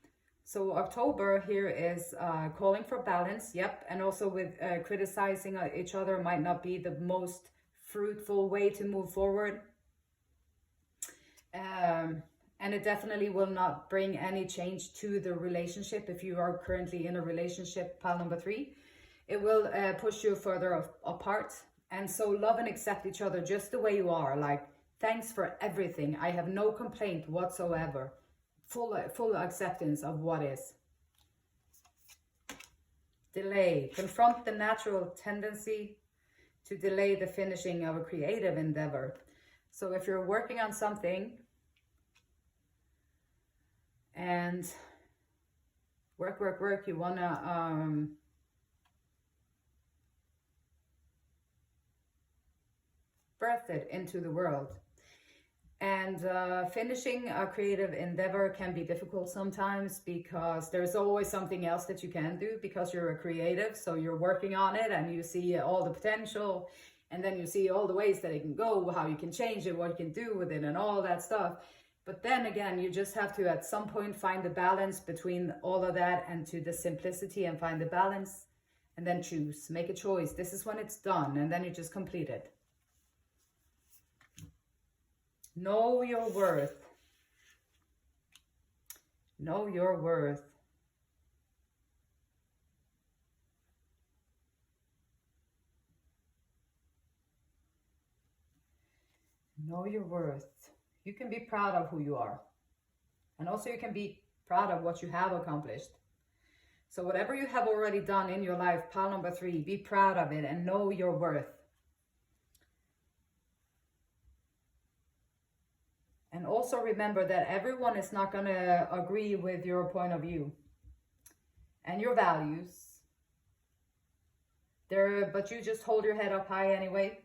So October here is calling for balance. Yep. And also with criticizing each other might not be the most fruitful way to move forward. And it definitely will not bring any change to the relationship. If you are currently in a relationship, pile number 3, it will push you further apart. And so love and accept each other just the way you are. Like, thanks for everything. I have no complaint whatsoever. Full acceptance of what is. Delay. Confront the natural tendency to delay the finishing of a creative endeavor. So if you're working on something and work, you wanna birth it into the world. And finishing a creative endeavor can be difficult sometimes because there's always something else that you can do because you're a creative. So you're working on it and you see all the potential, and then you see all the ways that it can go, how you can change it, what you can do with it and all that stuff. But then again, you just have to at some point find the balance between all of that and to the simplicity, and find the balance and then choose, make a choice. This is when it's done, and then you just complete it. Know your worth. Know your worth. Know your worth. You can be proud of who you are. And also you can be proud of what you have accomplished. So whatever you have already done in your life, pile number 3, be proud of it and know your worth. And also remember that everyone is not going to agree with your point of view and your values. But you just hold your head up high anyway.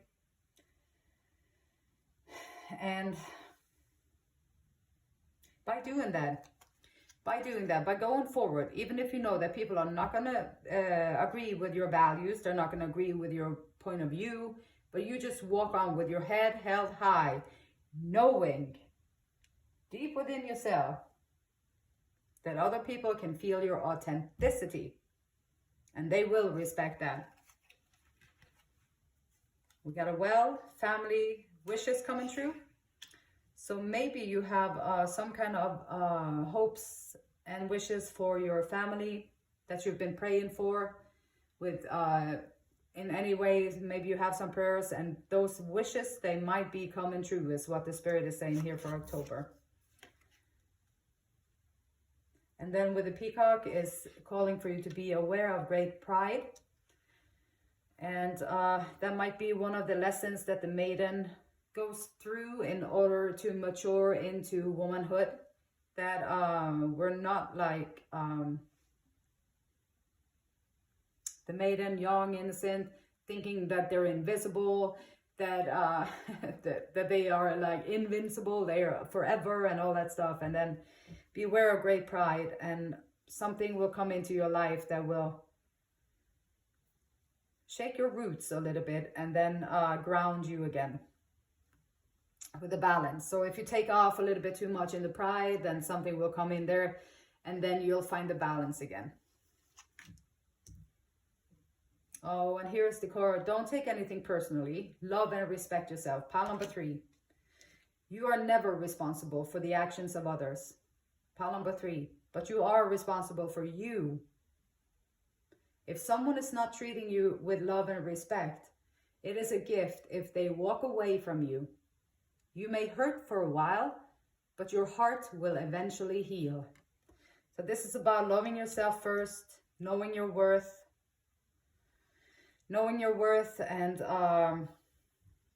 And by doing that, by going forward, even if you know that people are not going to agree with your values, they're not going to agree with your point of view, but you just walk on with your head held high, knowing deep within yourself that other people can feel your authenticity and they will respect that. We got a family wishes coming true. So maybe you have some kind of hopes and wishes for your family that you've been praying for with in any ways. Maybe you have some prayers, and those wishes, they might be coming true, is what the Spirit is saying here for October. And then with the peacock is calling for you to be aware of great pride. And that might be one of the lessons that the maiden goes through in order to mature into womanhood. That we're not like the maiden, young, innocent, thinking that they're invisible, that that they are like invincible, they are forever and all that stuff. And then beware of great pride, and something will come into your life that will shake your roots a little bit and then ground you again with a balance. So if you take off a little bit too much in the pride, then something will come in there and then you'll find the balance again. Oh, and here's the card. Don't take anything personally. Love and respect yourself. Pile number 3. You are never responsible for the actions of others. Pile number 3. But you are responsible for you. If someone is not treating you with love and respect, it is a gift if they walk away from you. You may hurt for a while, but your heart will eventually heal. So this is about loving yourself first, knowing your worth, and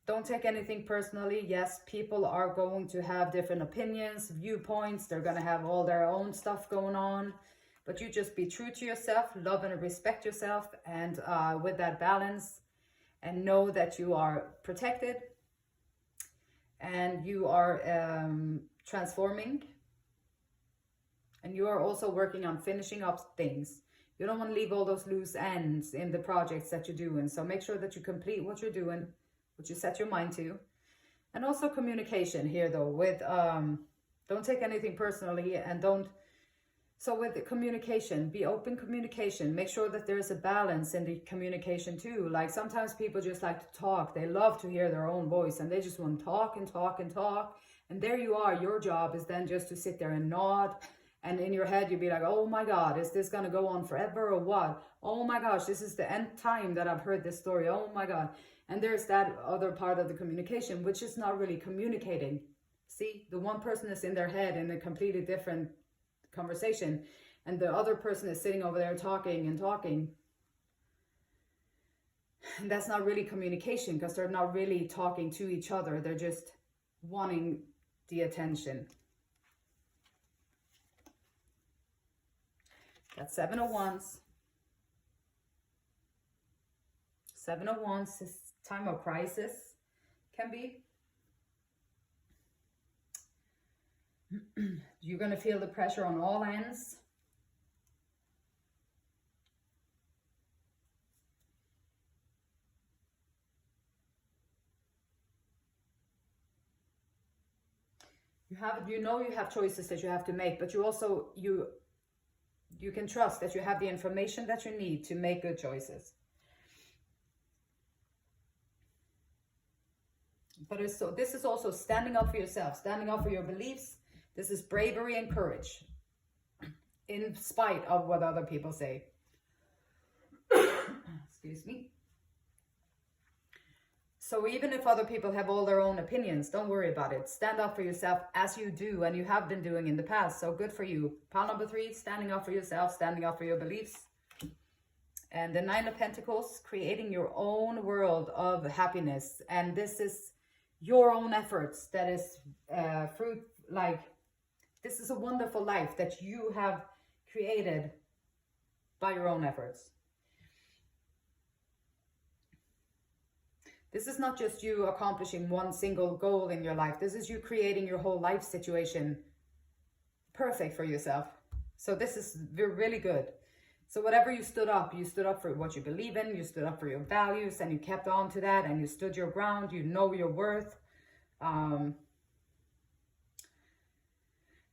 don't take anything personally. Yes, people are going to have different opinions, viewpoints. They're going to have all their own stuff going on. But you just be true to yourself, love and respect yourself, and with that balance, and know that you are protected and you are transforming, and you are also working on finishing up things. You don't want to leave all those loose ends in the projects that you're doing. So make sure that you complete what you're doing, what you set your mind to. And also communication here though, with don't take anything personally, and don't. So with the communication, be open communication. Make sure that there's a balance in the communication too. Like sometimes people just like to talk. They love to hear their own voice and they just want to talk and talk and talk. And there you are. Your job is then just to sit there and nod. And in your head, you'd be like, oh my God, is this going to go on forever or what? Oh my gosh, this is the nth time that I've heard this story. Oh my God. And there's that other part of the communication, which is not really communicating. See, the one person is in their head in a completely different conversation, and the other person is sitting over there talking and talking. And that's not really communication, because they're not really talking to each other. They're just wanting the attention. Got 7 of Wands. 7 of Wands is time of crisis, can be. You're going to feel the pressure on all ends. You have choices that you have to make, but you also, you can trust that you have the information that you need to make good choices. But this is also standing up for yourself, standing up for your beliefs. This is bravery and courage, in spite of what other people say. Excuse me. So even if other people have all their own opinions, don't worry about it. Stand up for yourself as you do, and you have been doing in the past. So good for you. Pile number 3, standing up for yourself, standing up for your beliefs. And the 9 of Pentacles, creating your own world of happiness. And this is your own efforts. That is this is a wonderful life that you have created by your own efforts. This is not just you accomplishing one single goal in your life. This is you creating your whole life situation perfect for yourself. So this is really good. So whatever you stood up for what you believe in, you stood up for your values, and you kept on to that, and you stood your ground. You know your worth.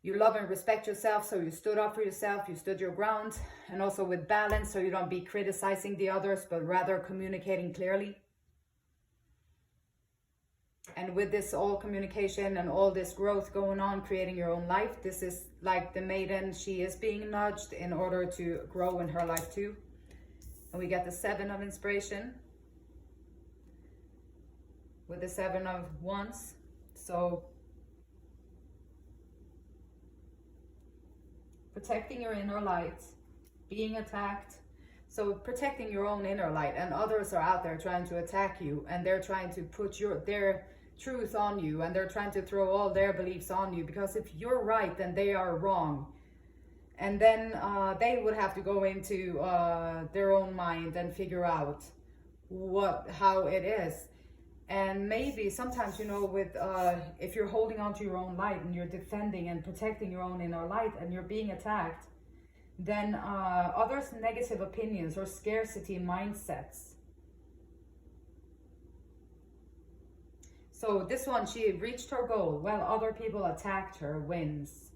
You love and respect yourself, so you stood up for yourself, you stood your ground. And also with balance, so you don't be criticizing the others, but rather communicating clearly. And with this all communication and all this growth going on, creating your own life, this is like the maiden. She is being nudged in order to grow in her life too. And we get the 7 of Inspiration with the 7 of Wands. So protecting your inner light, being attacked. So protecting your own inner light, and others are out there trying to attack you, and they're trying to put their truth on you, and they're trying to throw all their beliefs on you, because if you're right, then they are wrong. And then they would have to go into their own mind and figure out how it is. And maybe sometimes, you know, with if you're holding on to your own light and you're defending and protecting your own inner light and you're being attacked, then others' negative opinions or scarcity mindsets. So this one, she reached her goal while other people attacked her, wins.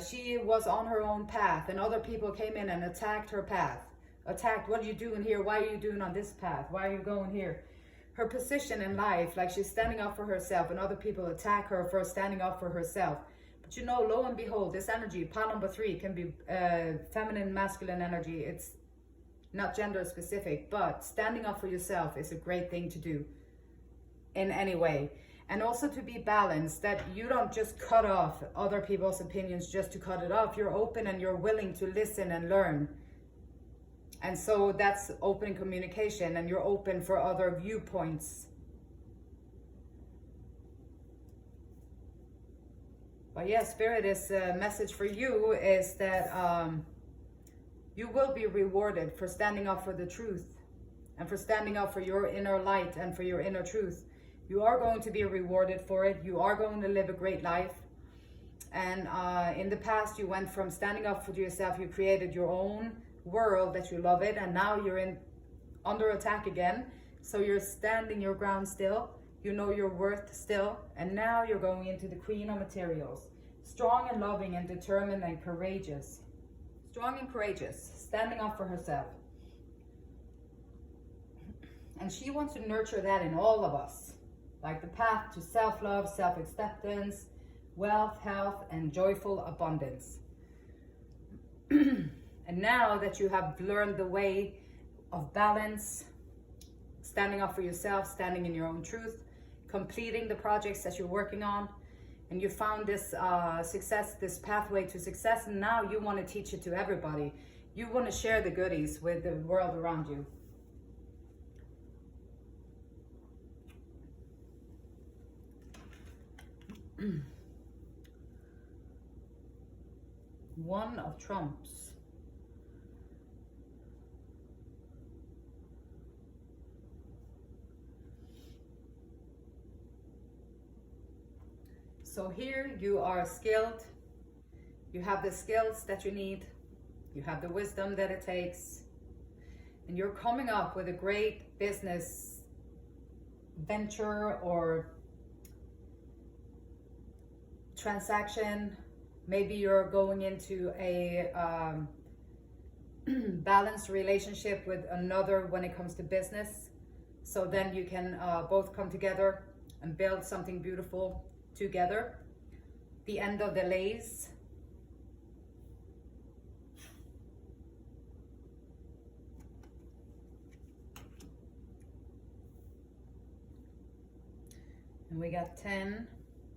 She was on her own path, and other people came in and attacked her path. Attacked, what are you doing here? Why are you doing on this path? Why are you going here? Her position in life, like she's standing up for herself, and other people attack her for standing up for herself. But you know, lo and behold, this energy, pile number 3, can be feminine, masculine energy. It's not gender specific, but standing up for yourself is a great thing to do in any way. And also to be balanced, that you don't just cut off other people's opinions just to cut it off. You're open and you're willing to listen and learn. And so that's open communication, and you're open for other viewpoints. But yeah, Spirit, is a message for you is that you will be rewarded for standing up for the truth, and for standing up for your inner light and for your inner truth. You are going to be rewarded for it. You are going to live a great life. And in the past, you went from standing up for yourself, you created your own world that you love it, and now you're under attack again. So you're standing your ground still. You know your worth still. And now you're going into the Queen of Materials. Strong and loving and determined and courageous. Strong and courageous, standing up for herself. And she wants to nurture that in all of us. Like the path to self-love, self-acceptance, wealth, health, and joyful abundance. And now that you have learned the way of balance, standing up for yourself, standing in your own truth, completing the projects that you're working on, and you found this success, this pathway to success, and now you want to teach it to everybody. You want to share the goodies with the world around you. One of Trumps. So here you are skilled. You have the skills that you need. You have the wisdom that it takes. And you're coming up with a great business venture or transaction. Maybe you're going into a balanced relationship with another when it comes to business. So then you can both come together and build something beautiful together. The end of delays. And we got 10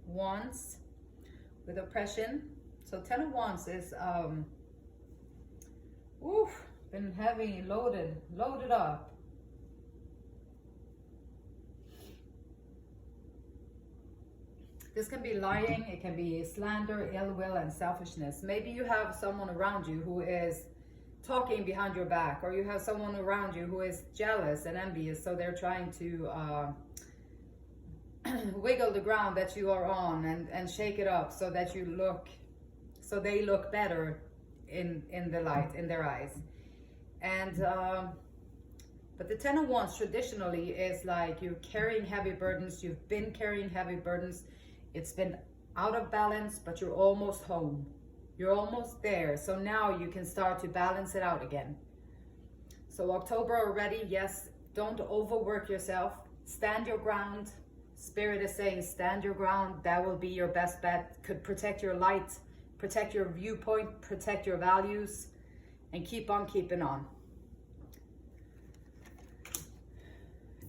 wands with oppression. So 10 of wands is been heavy, loaded up. This can be lying, it can be slander, ill will, and selfishness. Maybe you have someone around you who is talking behind your back, or you have someone around you who is jealous and envious, so they're trying to wiggle the ground that you are on and shake it up so that they look better in the light, in their eyes. And but the 10 of wands traditionally is like you're carrying heavy burdens. You've been carrying heavy burdens. It's been out of balance, but you're almost home. You're almost there. So now you can start to balance it out again. So October already, yes, don't overwork yourself. Stand your ground. Spirit is saying stand your ground. That will be your best bet. Could protect your light, protect your viewpoint, protect your values, and keep on keeping on.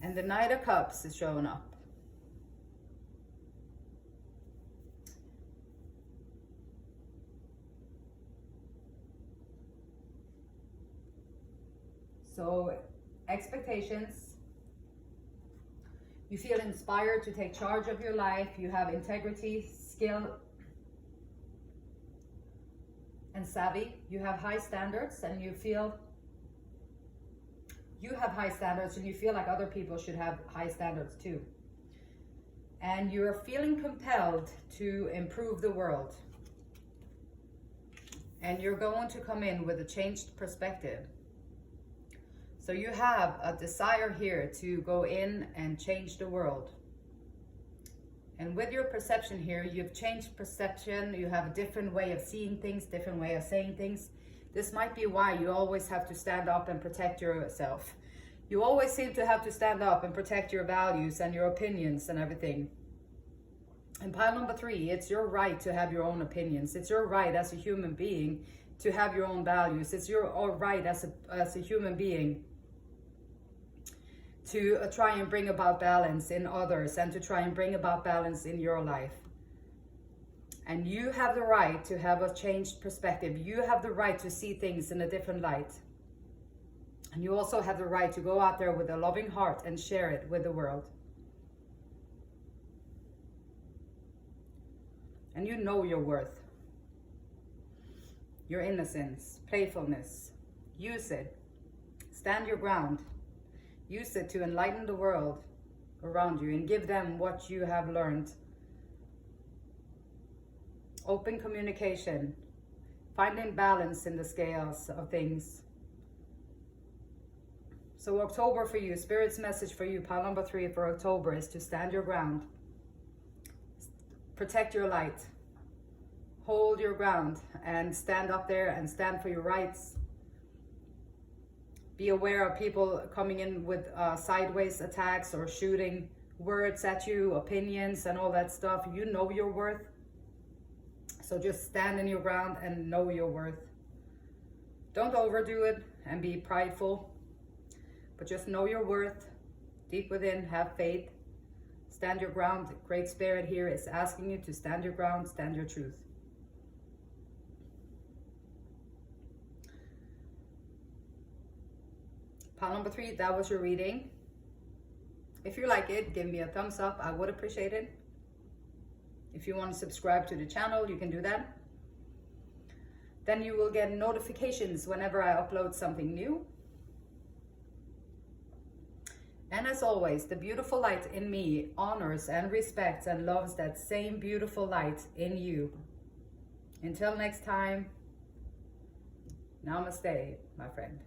And the Knight of Cups is showing up. So expectations, you feel inspired to take charge of your life, you have integrity, skill, and savvy, you have high standards, and you feel you have high standards, and you feel like other people should have high standards too. And you're feeling compelled to improve the world. And you're going to come in with a changed perspective. So you have a desire here to go in and change the world. And with your perception here, you've changed perception. You have a different way of seeing things, different way of saying things. This might be why you always have to stand up and protect yourself. You always seem to have to stand up and protect your values and your opinions and everything. And pile number 3, it's your right to have your own opinions. It's your right as a human being to have your own values. It's your right as a human being to try and bring about balance in others and to try and bring about balance in your life. And you have the right to have a changed perspective. You have the right to see things in a different light. And you also have the right to go out there with a loving heart and share it with the world. And you know your worth, your innocence, playfulness. Use it. Stand your ground. Use it to enlighten the world around you and give them what you have learned. Open communication. Finding balance in the scales of things. So October for you, Spirit's message for you, pile number 3 for October is to stand your ground. Protect your light. Hold your ground and stand up there and stand for your rights. Be aware of people coming in with sideways attacks or shooting words at you, opinions and all that stuff. You know your worth. So just stand in your ground and know your worth. Don't overdo it and be prideful, but just know your worth. Deep within, have faith. Stand your ground. Great Spirit here is asking you to stand your ground, stand your truth. Pile number 3, that was your reading. If you like it, give me a thumbs up. I would appreciate it. If you want to subscribe to the channel, you can do that. Then you will get notifications whenever I upload something new. And as always, the beautiful light in me honors and respects and loves that same beautiful light in you. Until next time, namaste, my friend.